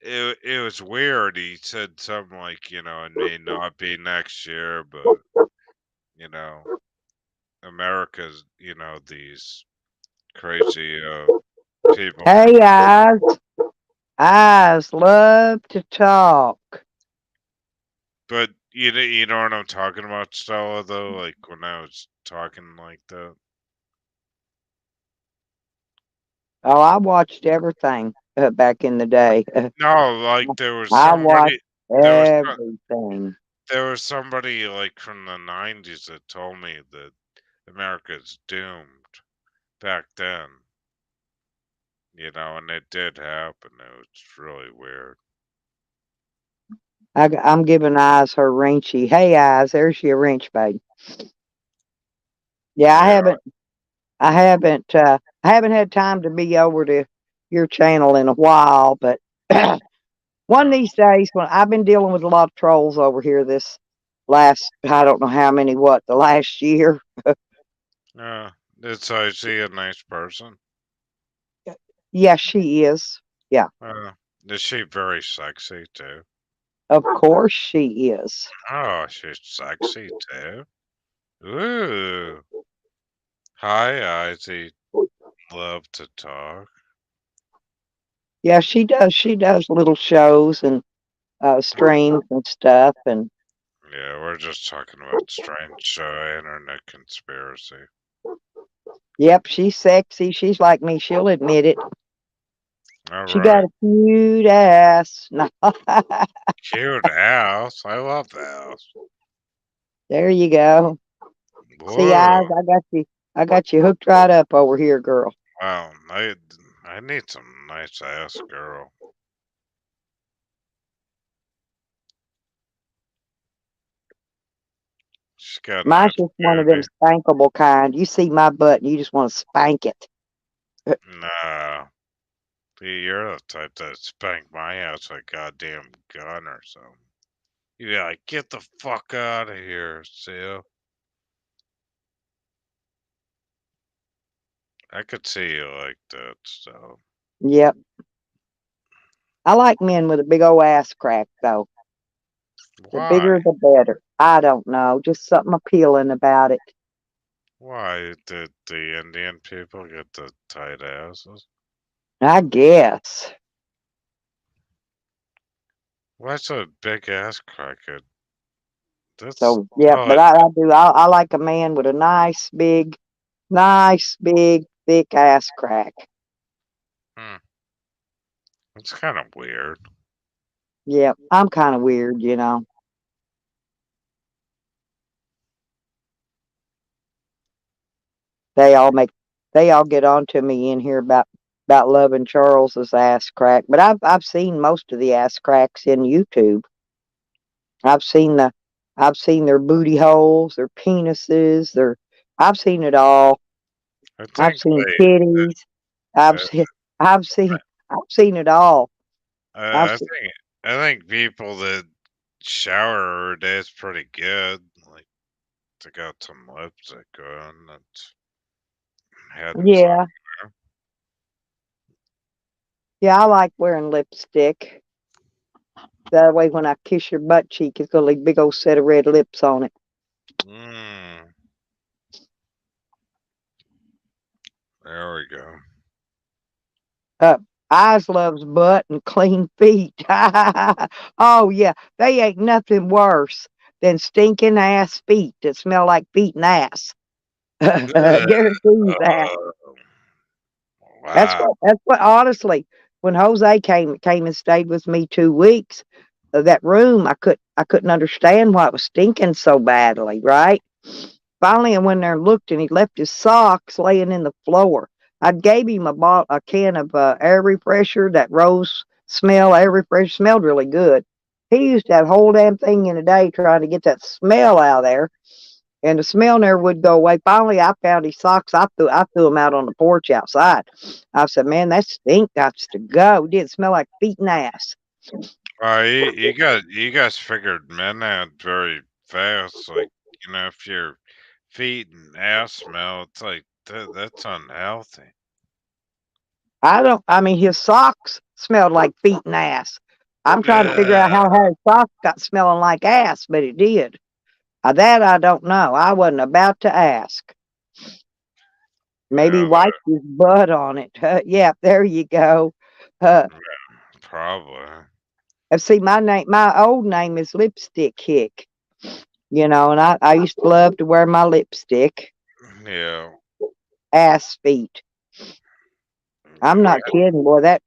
it was weird. He said something like, it may not be next year, but you know, America's, these crazy people. Hey, eyes love to talk. But you know what I'm talking about, Stella, though, like when I was talking like that. Oh, I watched everything back in the day. No, like there was I watched somebody there was everything. there was somebody like from the 90s that told me that America's doomed back then, and it did happen. It was really weird. I'm giving Eyes her wrenchy. Hey, Eyes, there's your wrench, babe. Yeah, Yeah. I haven't had time to be over to your channel in a while, but one of No. these days when I've been dealing with a lot of trolls over here this last, I don't know how many, the last year. Yeah. It's I see a nice person. Yeah, she is. Yeah, Is she very sexy too? of course she is. Oh, she's sexy too. Ooh. Hi, Izzy. Love to talk. Yeah, she does. She does little shows and streams and stuff. And Yeah, we're just talking about strange internet conspiracy. yep, she's sexy. She's like me. She'll admit it. All She got right. a cute ass. Cute house. I love the house. There you go. See, Whoa. Eyes, I got you. I got you hooked right up over here, girl. Wow. I need some nice ass girl. She's got to Mine's have just one of them beauty. spankable kind. You see my butt and you just want to spank it. Nah. You're the type that spank my ass with a goddamn gun or something. You'd be like, get the fuck out of here, Seal. I could see you like that, so. Yep. I like men with a big old ass crack, though. The Why? bigger the better. I don't know. Just something appealing about it. Why did the Indian people get the tight asses? I guess. What's a big ass crackhead? That's So yeah, oh but I do. I like a man with a nice big, thick ass crack. hmm, that's kind of weird. Yeah, I'm kind of weird, you know. They all make, they all get on to me in here about loving Charles's ass crack. But I've seen most of the ass cracks in YouTube. I've seen the, I've seen their booty holes, their penises, their, I've seen it all. I I've think seen they. titties. I've Uh, seen, I've seen, I've seen it all. I've I seen, think. I think people that shower every day is pretty good. Like they got some lipstick on that's heading yeah, somewhere. yeah. I like wearing lipstick. That way, when I kiss your butt cheek, it's gonna leave a big old set of red lips on it. Mm, there we go. Eyes loves butt and clean feet. Oh yeah, they ain't nothing worse than stinking ass feet that smell like feet and ass. Ugh, Guarantee you that. wow. That's what honestly, when Jose came and stayed with me 2 weeks, that room I couldn't understand why it was stinking so badly, right? Finally I went there and looked and he left his socks laying in the floor. I gave him a can of air refresher, that rose smell air refresher, smelled really good. He used that whole damn thing in a day trying to get that smell out of there, and the smell never would go away. Finally, I found his socks. I threw them out on the porch outside. I said, "Man, that stink got to go. It didn't smell like feet and ass." You guys figured men out very fast. Like if your feet and ass smell, it's like that's unhealthy. I don't. I mean, his socks smelled like feet and ass. I'm trying to figure out how Ugh. his socks got smelling like ass, but it did. That I don't know. I wasn't about to ask. Maybe he Yeah, wiped his butt on it. Yeah, there you go. Uh, probably. see, my old name is Lipstick Hick. You know, and I used to love to wear my lipstick. Yeah. Ass feet. I'm not kidding, boy. That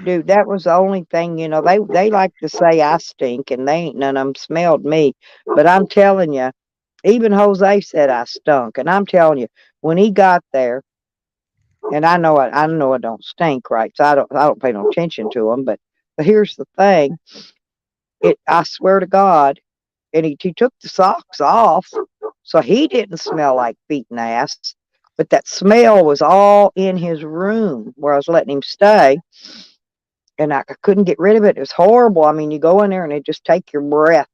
dude, that was the only thing, you know, they like to say I stink and they ain't none of them smelled me. But I'm telling you, even Jose said I stunk. And I'm telling you, when he got there, and I know I don't stink, right? So I don't pay no attention to him. But here's the thing. I swear to God, and he took the socks off, so he didn't smell like feet and ass. But that smell was all in his room where I was letting him stay, and I couldn't get rid of it. It was horrible. I mean, you go in there and it just take your breath.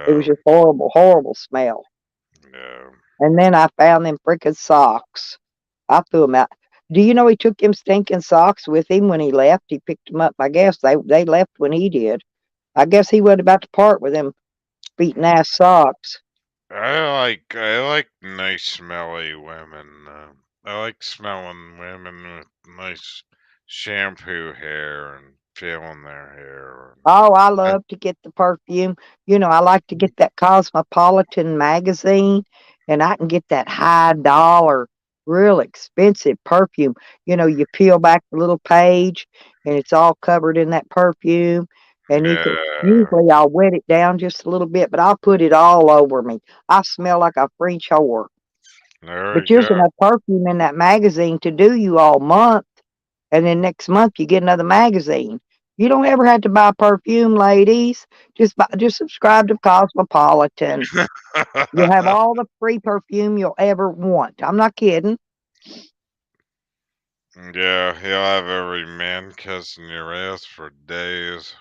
It was Yeah. just horrible, horrible smell. Yeah. And then I found them freaking socks. I threw them out. Do you know he took them stinking socks with him when he left? He picked them up. I guess they left when he did. I guess he wasn't about to part with them feet and ass socks. I like nice smelly women. I like smelling women with nice shampoo hair and feeling their hair. Oh, I love to get the perfume. You know, I like to get that Cosmopolitan magazine, and I can get that high dollar, real expensive perfume. You know, you peel back the little page, and it's all covered in that perfume. And you can Yeah, usually I'll wet it down just a little bit, but I'll put it all over me. I smell like a French whore. there But we there's go. enough perfume in that magazine to do you all month, and then next month you get another magazine. You don't ever have to buy perfume, ladies. Just subscribe to Cosmopolitan. You'll have all the free perfume you'll ever want. I'm not kidding. Yeah, he'll have every man kissing your ass for days.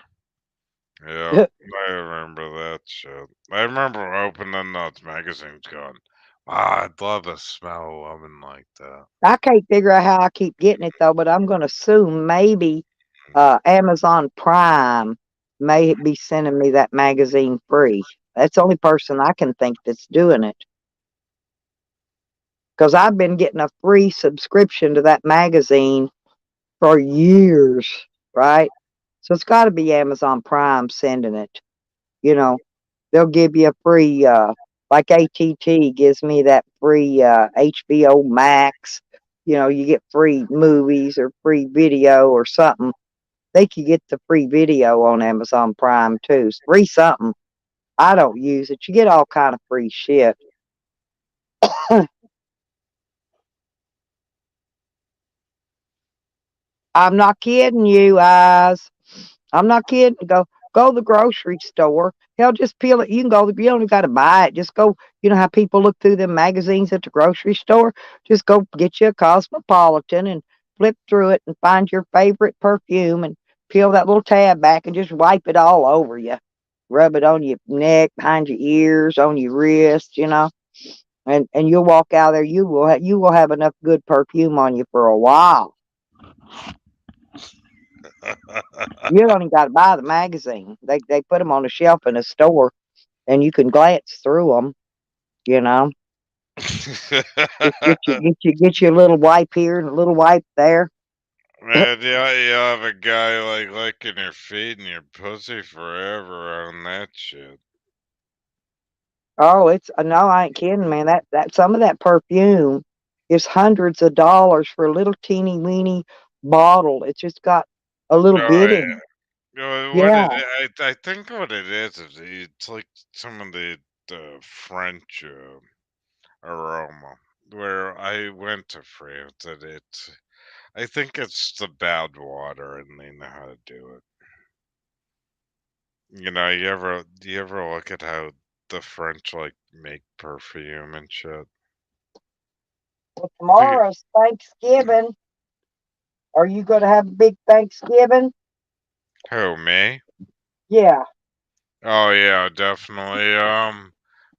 Yeah, I remember that shit. I remember opening those magazines going, wow, I'd love to smell a woman like that. I can't figure out how I keep getting it though, but I'm going to assume maybe Amazon Prime. may be sending me that magazine free. That's the only person I can think that's doing it. Because I've been getting a free subscription to that magazine for years, right? So it's got to be Amazon Prime sending it. You know, they'll give you a free, like ATT gives me that free HBO Max. You know, you get free movies or free video or something. They could get the free video on Amazon Prime too. It's free something. I don't use it. You get all kind of free shit. I'm not kidding you, eyes. I'm not kidding. Go to the grocery store. Hell, just peel it. You can go. You don't got to buy it. Just go. You know how people look through them magazines at the grocery store. Just go get you a Cosmopolitan and flip through it and find your favorite perfume and peel that little tab back and just wipe it all over you. Rub it on your neck, behind your ears, on your wrist. You know, and you'll walk out there. You will have enough good perfume on you for a while. You don't even got to buy the magazine. They put them on a shelf in a store, and you can glance through them. You know, just get you a little wipe here and a little wipe there. Man, yeah, you have a guy like licking your feet and your pussy forever on that shit. Oh, it's no, I ain't kidding, man. That some of that perfume is hundreds of dollars for a little teeny weeny bottle. It's just got a little Oh bit in it. yeah, what Yeah. it I think what it is it's like some of the French aroma. Where I went to France and I think it's the bad water and they know how to do it. You know, you ever look at how the French like make perfume and shit? Well, Think, tomorrow's Thanksgiving. Are you going to have a big Thanksgiving? who, me? Yeah. Oh yeah, definitely.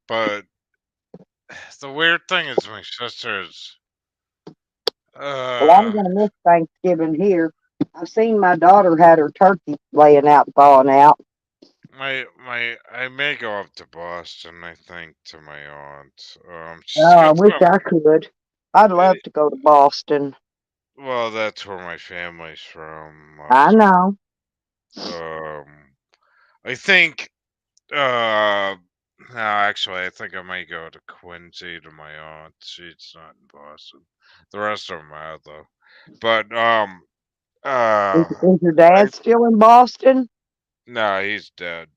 But the weird thing is my sister's Well, I'm uh going to miss Thanksgiving here. I've seen my daughter had her turkey laying out, thawing out. my I may go up to Boston, I think, to my aunt. She's Oh, I got wish some I could. I'd eh, love to go to Boston. well, that's where my family's from. I know. Um I think uh no, actually I think I might go to Quincy to my aunt. She's not in Boston. The rest of them are though. But Is your I dad still in Boston? no, he's dead.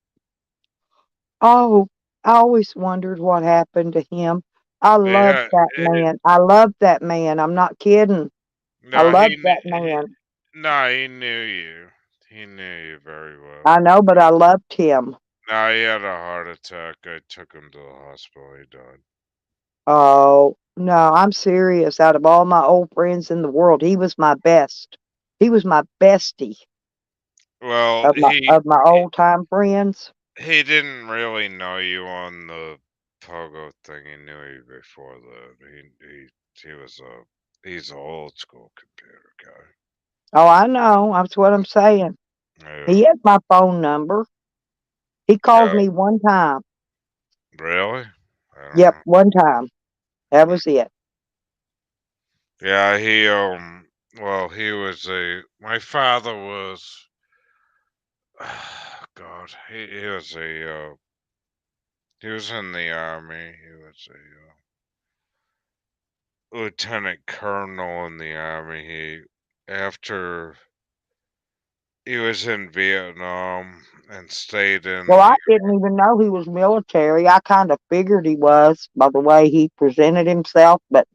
Oh, I always wondered what happened to him. I loved Yeah, that man. I loved that man. I'm not kidding. I no, loved that man. no, he knew you. He knew you very well. I know, but I loved him. No, he had a heart attack. I took him to the hospital. He died. Oh, no, I'm serious. Out of all my old friends in the world, he was my best. He was my bestie Well, of my old time friends. he didn't really know you on the pogo thing. He knew you before that. He was a he's an old school computer guy. Oh, I know. That's what I'm saying. Yeah. He has my phone number. He called Yeah. me one time. Really? I don't Yep, know. one time. That Hmm. was it. Yeah, well, he was a my father was God, he was in the army. He was a lieutenant colonel in the army. After he was in Vietnam and stayed in Well, I the didn't even know he was military. I kind of figured he was by the way he presented himself, but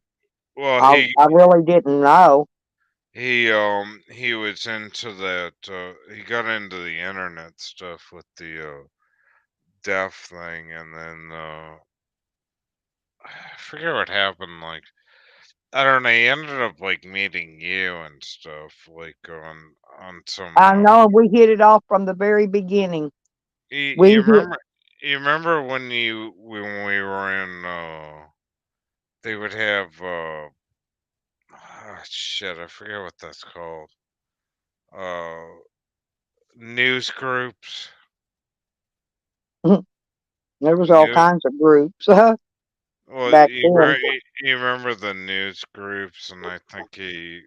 well, I really didn't know. he was into that. He got into the internet stuff with the deaf thing, and then I forget what happened. Like I don't know. He ended up like meeting you and stuff, like on some. I know we hit it off from the very beginning. We You hit. remember? You remember when we were in? They would have. Shit, I forget what that's called. Uh, news groups. There was all New, kinds of groups well, back then. you remember the news groups, and I think he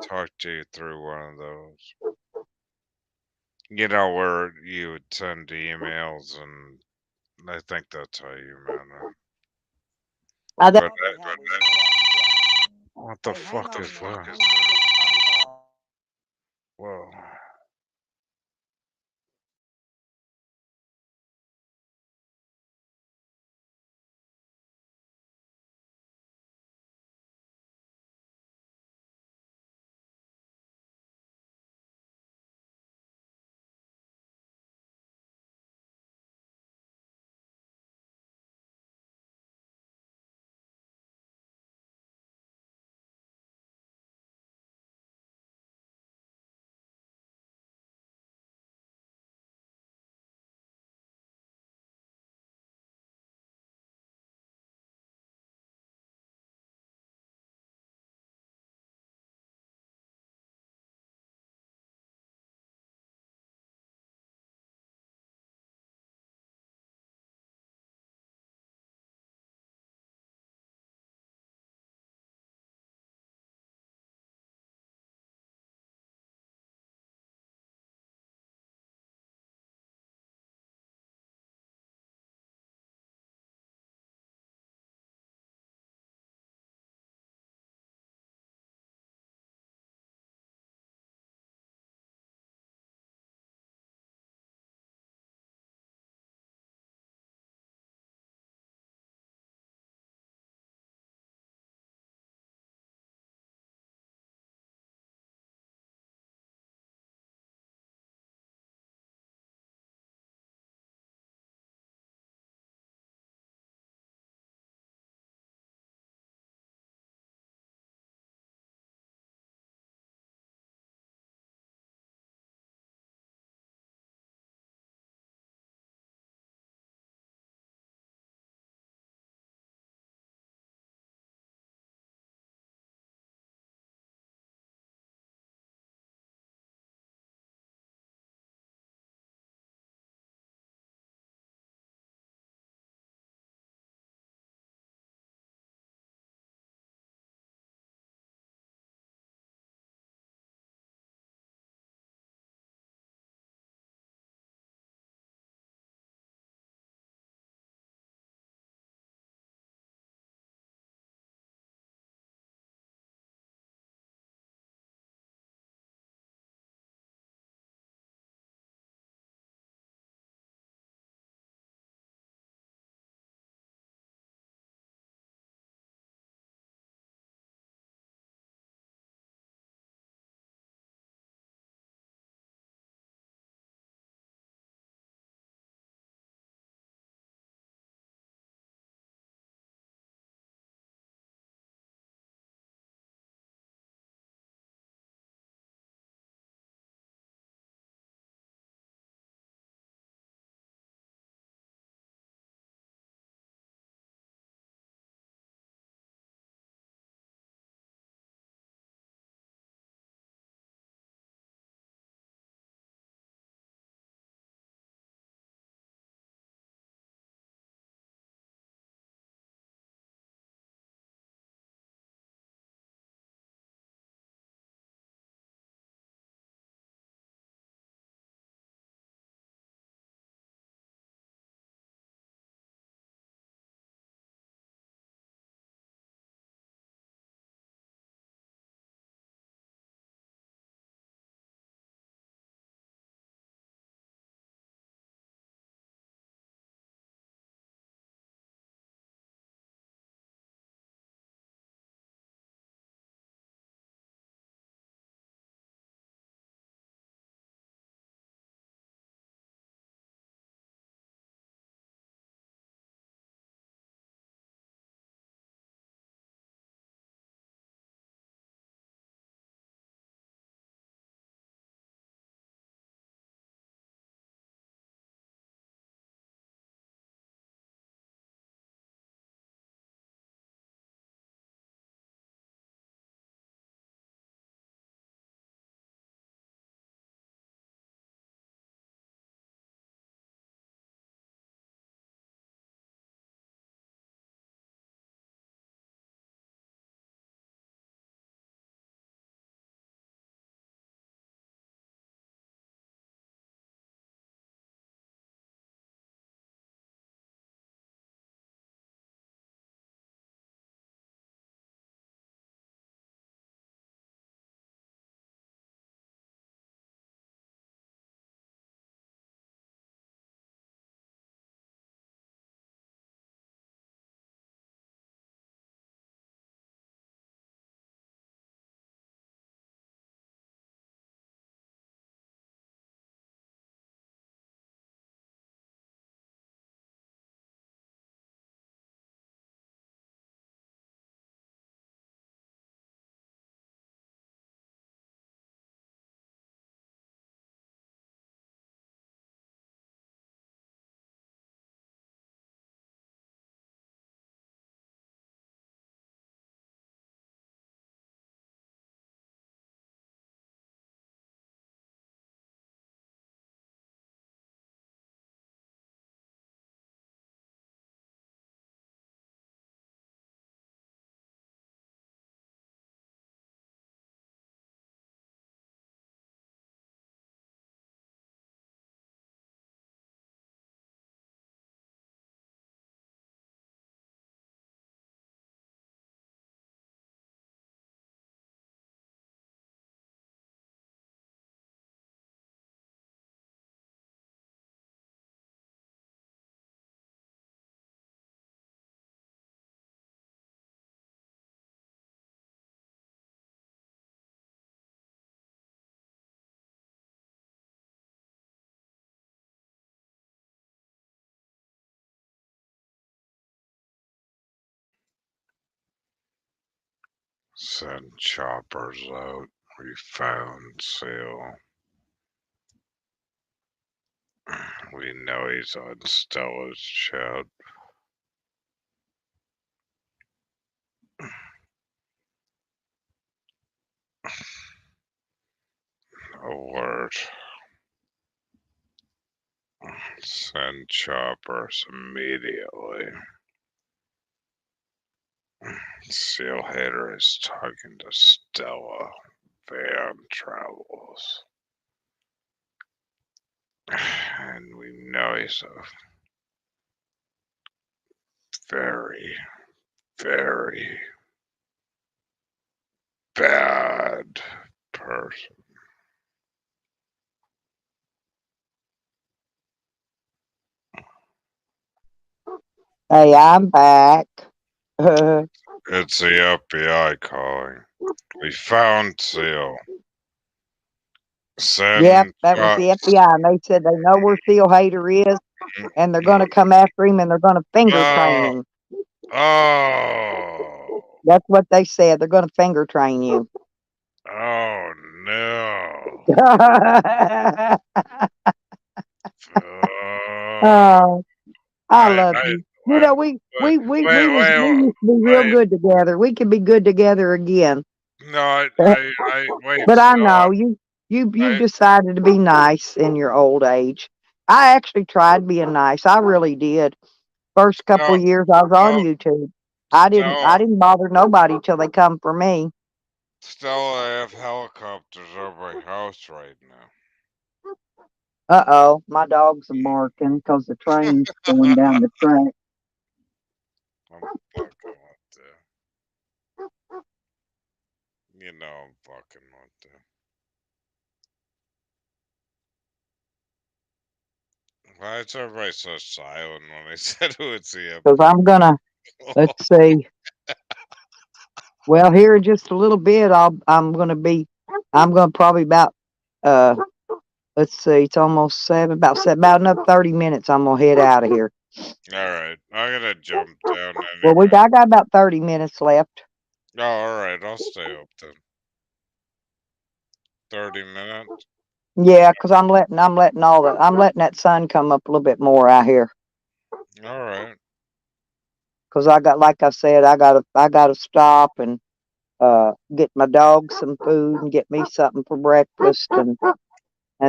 talked you through one of those. You know, where you would send emails, and I think that's how you met her. I But Yeah. what the Hey, hang fuck on, is man. that? Hang on, I'm getting a phone call. Whoa. Send choppers out. We found Seal. We know he's on Stella's chat. Alert. Send choppers immediately. Seal Hater is talking to Stella. Van travels. And we know he's a very, very bad person. Hey, I'm back. Yep, It's the FBI calling. We found Seal. Send that was the FBI, and they said they know where Seal Hater is, and they're going to come after him, and they're going to finger train Oh, him. oh, That's what they said. They're going to finger train you. oh no. Oh, I I, love I, you. You know, we wait, we wait, we was we wait, used to be real wait. good together. We could be good together again. No, wait, But I Stella. know you I, decided to be nice in your old age. I actually tried being nice. I really did. First couple Stella, of years I was on Stella, YouTube. I didn't bother nobody till they come for me. Stella, I have helicopters over my house right now. Uh-oh, my dogs are barking because the train's going down the track. I'm fucking with them. You know I'm fucking with them. Why is everybody so silent when I said who it's the Because I'm gonna let's see. Well, here in just a little bit, I'm gonna probably about let's see, it's almost 7, about another 30 minutes. I'm gonna head out of here. Alright, I'm gonna jump down Well, anyway. I got about 30 minutes left. Oh, alright, I'll stay up then. 30 minutes? Yeah, because I'm letting I'm letting that sun come up a little bit more out here. Alright. Because I got, like I said, I gotta stop and get my dog some food and get me something for breakfast, and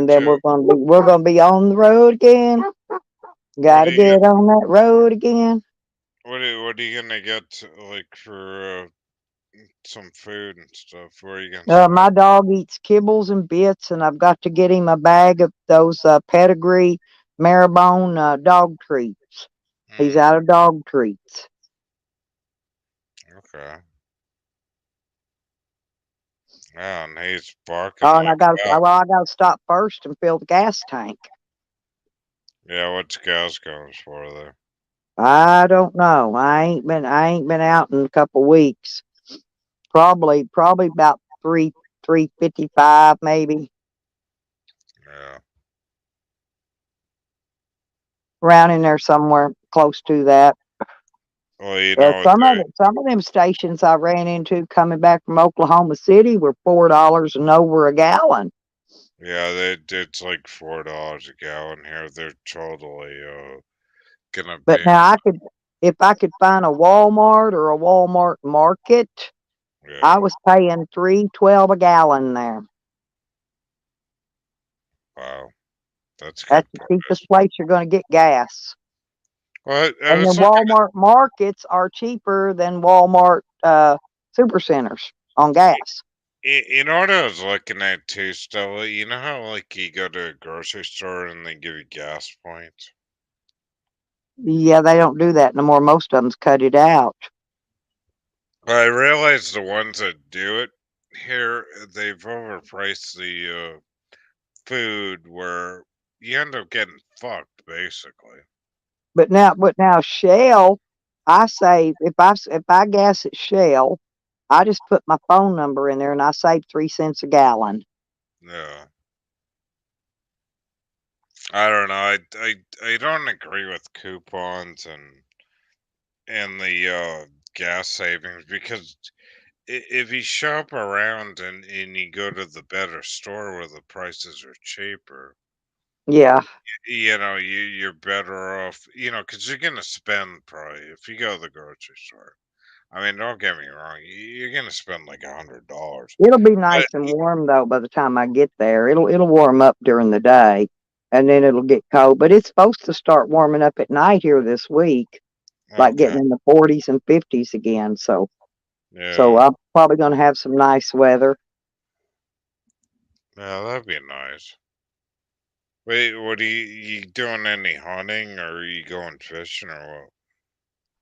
then we're gonna be on the road again. What Gotta are you get on that road again. what are you gonna get like for some food and stuff? Where are you gonna stop? My dog eats kibbles and bits, and I've got to get him a bag of those pedigree marabone dog treats. He's out of dog treats. Okay. Yeah, and he's barking Oh, and like that. I gotta stop first and fill the gas tank. Yeah, what's gas going for there? I don't know. I ain't been out in a couple weeks. Probably about 3.55 maybe, Yeah. around in there somewhere close to that. Well, you know what Some of them stations I ran into coming back from Oklahoma City were $4 and over a gallon. yeah, it's like $4 a gallon here. They're totally gonna But ban. now if I could find a Walmart or a Walmart Market, I Yeah. was paying $3.12 a gallon there. Wow. That's good. That's the cheapest place you're going to get gas. Well, I And then was looking Walmart markets are cheaper than Walmart super centers on gas. you know what I was looking at too, Stella? You know how like you go to a grocery store and they give you gas points? Yeah, they don't do that no more. Most of them's cut it out. Well, I realize the ones that do it here, they've overpriced the food where you end up getting fucked basically. But now Shell, I say if I gas at Shell, I just put my phone number in there and I save 3 cents a gallon. Yeah. I don't know. I don't agree with coupons and the gas savings because if you shop around and you go to the better store where the prices are cheaper, Yeah. you know, you're better off, you know, because you're gonna spend probably if you go to the grocery store. I mean, don't get me wrong, you're gonna spend like $100. It'll be But nice and warm though by the time I get there. It'll warm up during the day and then it'll get cold. But it's supposed to start warming up at night here this week, like okay, getting in the 40s and 50s again. So yeah, I'm probably gonna have some nice weather. yeah, that'd be nice. Wait, what are you doing? Any hunting or are you going fishing or what?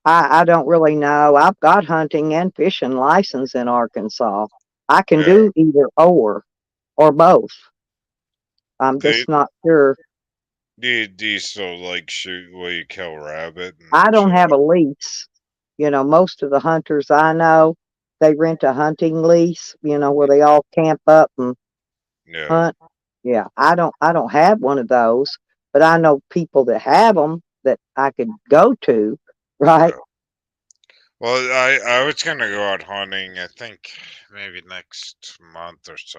I don't really know. I've got hunting and fishing license in Arkansas. I can Yeah, do either or both. I'm do just not sure. do you still like shoot where you kill rabbit I and don't shit? have a lease. Most of the hunters I know, they rent a hunting lease, where they all camp up and Yeah. hunt. Yeah, I don't have one of those, but I know people that have them that I could go to, right? Yeah. Well, I was gonna go out hunting. I think maybe next month or so.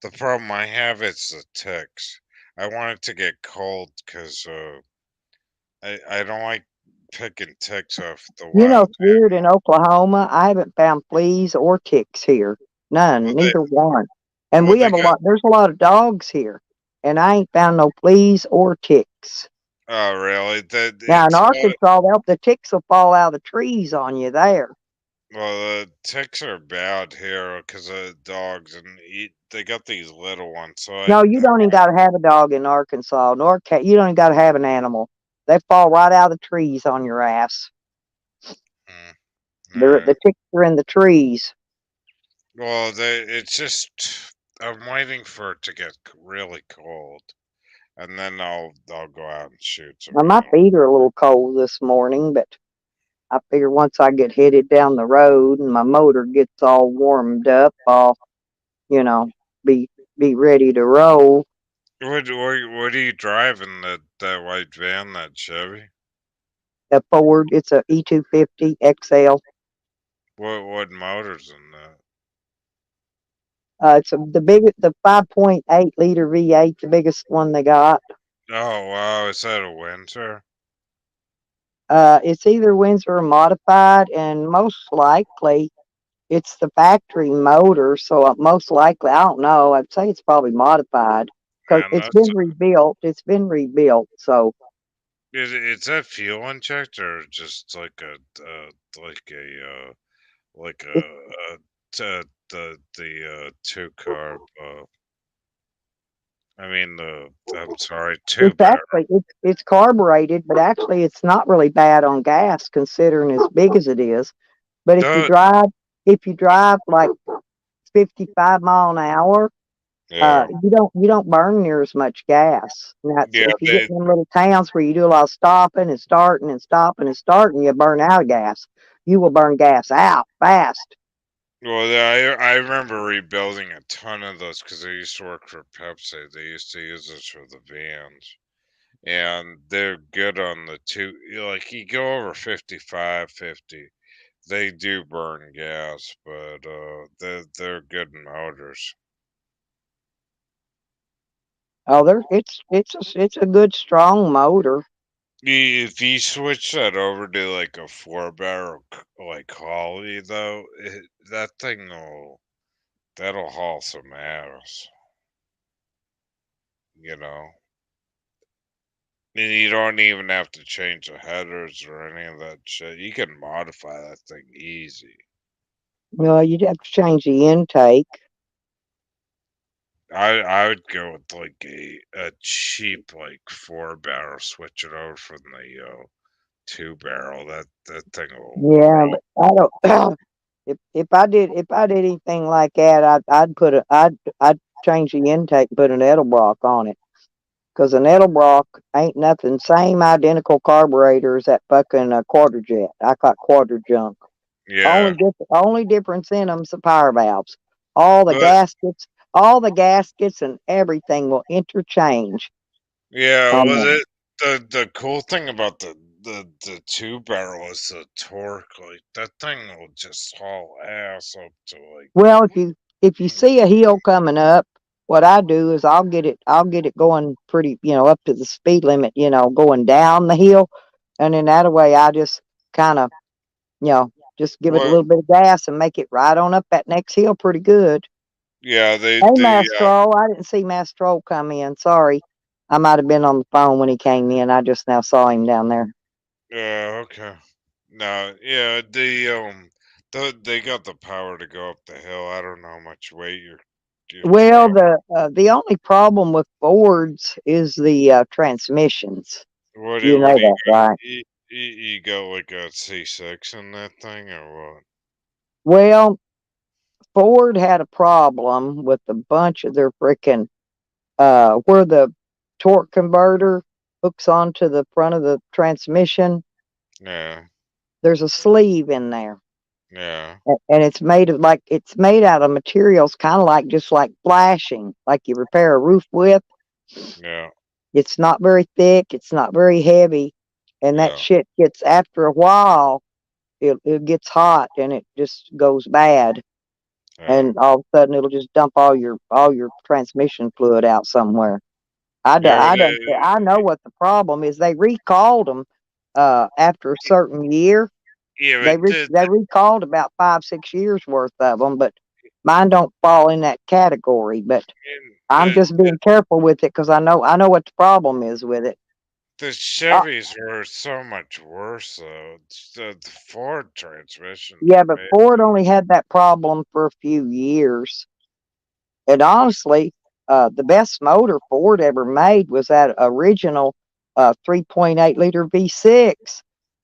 The problem I have is the ticks. I want it to get cold because I don't like picking ticks off the wild It's weird in animal. Oklahoma. I haven't found fleas or ticks here. Well, None, they neither one. And well we they have got. there's a lot of dogs here, and I ain't found no fleas or ticks. Oh, really? That Now in it's Arkansas, the ticks will fall out of the trees on you there. well, the ticks are bad here because of dogs and eat. They got these little ones, so No, you don't even got to have a dog in Arkansas, nor cat. You don't even got to have an animal. They fall right out of the trees on your ass. mm, all The right. ticks are in the trees. Well, it's just I'm waiting for it to get really cold, and then I'll go out and shoot some Now, my animals. feet are a little cold this morning, but I figure once I get headed down the road and my motor gets all warmed up, I'll, you know, be be ready to roll. What are you driving that white van, that Chevy? The Ford, it's a E250 XL. What motors in that? It's the 5.8 liter V8, the biggest one they got. Oh wow, is that a Windsor? It's either Windsor or modified, and most likely it's the factory motor. So most likely, I don't know. I'd say it's probably modified because Man, it's that's been rebuilt. It's been rebuilt. So is that fuel injected or just like like it's the two carb I mean the I'm sorry, two it's barrel. actually it's carbureted, but actually it's not really bad on gas considering as big as it is. But Duh, if you drive like 55 mile an hour, yeah. you don't burn near as much gas. And that's Yeah, if you get in them little towns where you do a lot of stopping and starting and stopping and starting, you burn out of gas. You will burn gas out fast. well, I remember rebuilding a ton of those because I used to work for Pepsi. They used to use this for the vans, and they're good on the two. Like you go over 55, 50, they do burn gas, but they're good motors. Oh, it's a good strong motor. If you switch that over to like a 4 barrel like Holly though, that thing that'll haul some ass, you know. And you don't even have to change the headers or any of that shit. You can modify that thing easy. You'd have to change the intake. I would go with like a cheap like 4 barrel, switch it over from the 2 barrel. That thing will Yeah, roll. but I don't. If I did anything like that, I'd change the intake, and put an Edelbrock on it, because an Edelbrock ain't nothing. Same identical carburetor as that fucking quarter jet. I got quarter junk. Yeah, Only difference in them's the power valves. All the but gaskets, all the gaskets and everything will interchange yeah, on was them. it the cool thing about the two barrel is the torque. Like that thing will just haul ass up to like. Well, if you see a hill coming up, what I do is I'll get it going pretty, up to the speed limit, going down the hill, and then that way I just kind of, just give it a What? little bit of gas and make it right on up that next hill pretty good. Yeah, Hey, Mastro, I didn't see Mastro come in. Sorry, I might have been on the phone when he came in. I just now saw him down there. Okay. No, yeah, they got the power to go up the hill. I don't know how much weight you're Well, traveling. the only problem with Fords is the transmissions. You What know do you that, got? right? You got like a C6 in that thing or what? Well, Ford had a problem with a bunch of their frickin' where the torque converter hooks onto the front of the transmission. Yeah, There's a sleeve in there, yeah, and it's made out of materials kind of like just like flashing, like you repair a roof with. yeah, It's not very thick. It's not very heavy, and that yeah, shit gets after a while. It gets hot and it just goes bad. yeah. And all of a sudden it'll just dump all your transmission fluid out somewhere. Yeah, I know what the problem is. They recalled them after a certain year. yeah, They but re- they recalled about 5-6 years worth of them, but mine don't fall in that category. But I'm the just being careful with it because I know what the problem is with it. the Uh, Chevys were so much worse though. It's the Ford transmissions yeah, are but made. Ford only had that problem for a few years. And honestly, the best motor Ford ever made was that original 3.8 liter V6.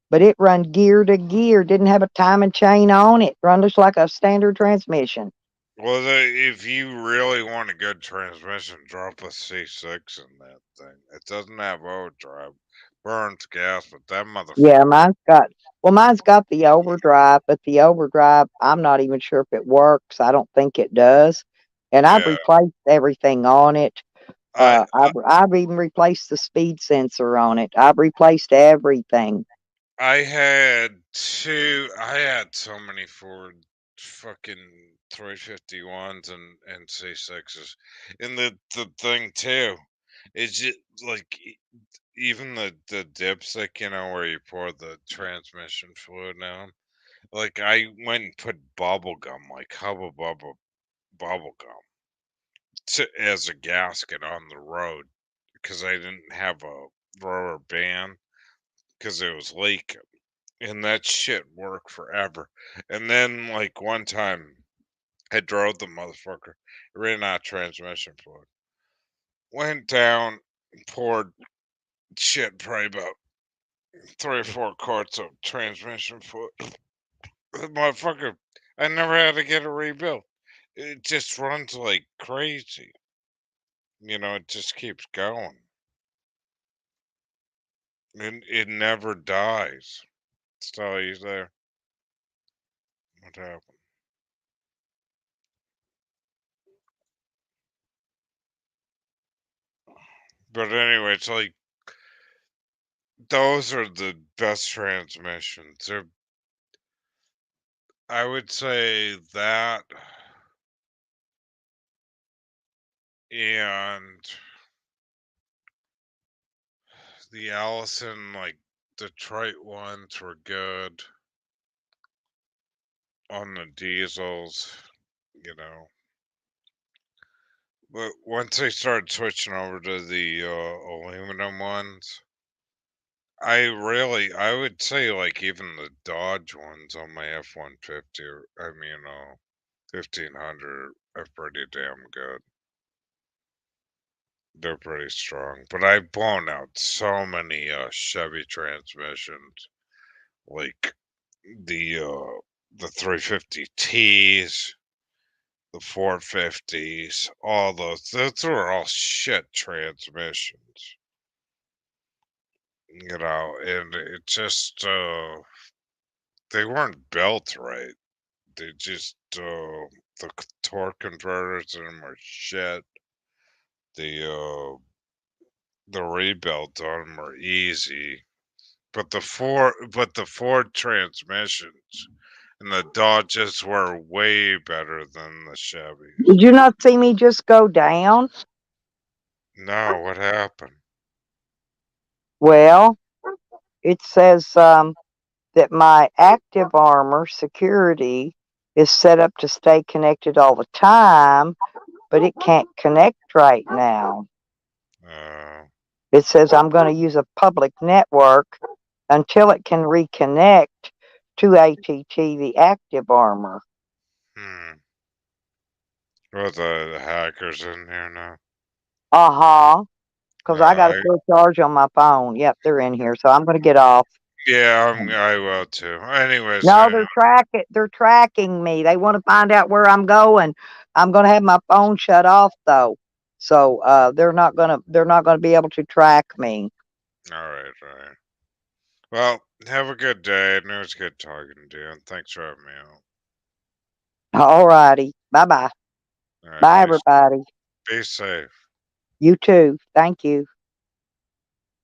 But it run gear to gear, didn't have a timing chain on it, run just like a standard transmission. Well, if you really want a good transmission, drop a C6 in that thing. It doesn't have overdrive, burns gas, but that Yeah, motherfucker. mine's got the overdrive, but the overdrive, I'm not even sure if it works. I don't think it does. And I've Yeah, replaced everything on it. I I've even replaced the speed sensor on it. I've replaced everything. I had two. I had so many Ford fucking 351s and C6s, and the thing too is just like even the dipstick, where you pour the transmission fluid down. Like I went and put bubble gum, like Hubba Bubba bubble gum, as a gasket on the road because I didn't have a rubber band because it was leaking, and that shit worked forever. And then like one time, I drove the motherfucker, it ran out of transmission fluid, went down, poured shit, probably about 3 or 4 quarts of transmission fluid. The motherfucker, I never had to get it rebuilt. It just runs like crazy. It just keeps going. And it never dies. It's always there. What happened? But anyway, it's like those are the best transmissions. I would say that and the Allison, like Detroit ones were good on the diesels, you know. But once they started switching over to the aluminum ones, I would say like even the Dodge ones on my F-150, I mean, 1500 are pretty damn good. They're pretty strong. But I've blown out so many Chevy transmissions, like the 350Ts, the 450s, all those. Those are all shit transmissions. And it just they weren't built right. They just the torque converters in them are shit. The the rebuilds on them are easy, But the Ford transmissions and the Dodges were way better than the Chevys. Did you not see me just go down? No, what happened? Well, it says that my Active Armor security is set up to stay connected all the time, but it can't connect right now. It says I'm going to use a public network until it can reconnect to ATT, the Active Armor. Well, the hackers in here now. Because I got a full charge on my phone. Yep, they're in here, so I'm going to get off. Yeah, I will too. Anyways, No, they're tracking me. They want to find out where I'm going. I'm going to have my phone shut off though, so they're not gonna be able to track me. all right. Well, have a good day, and it was good talking to you. And thanks for having me out. All righty, bye bye. All right, Bye everybody. Be safe. You too. Thank you.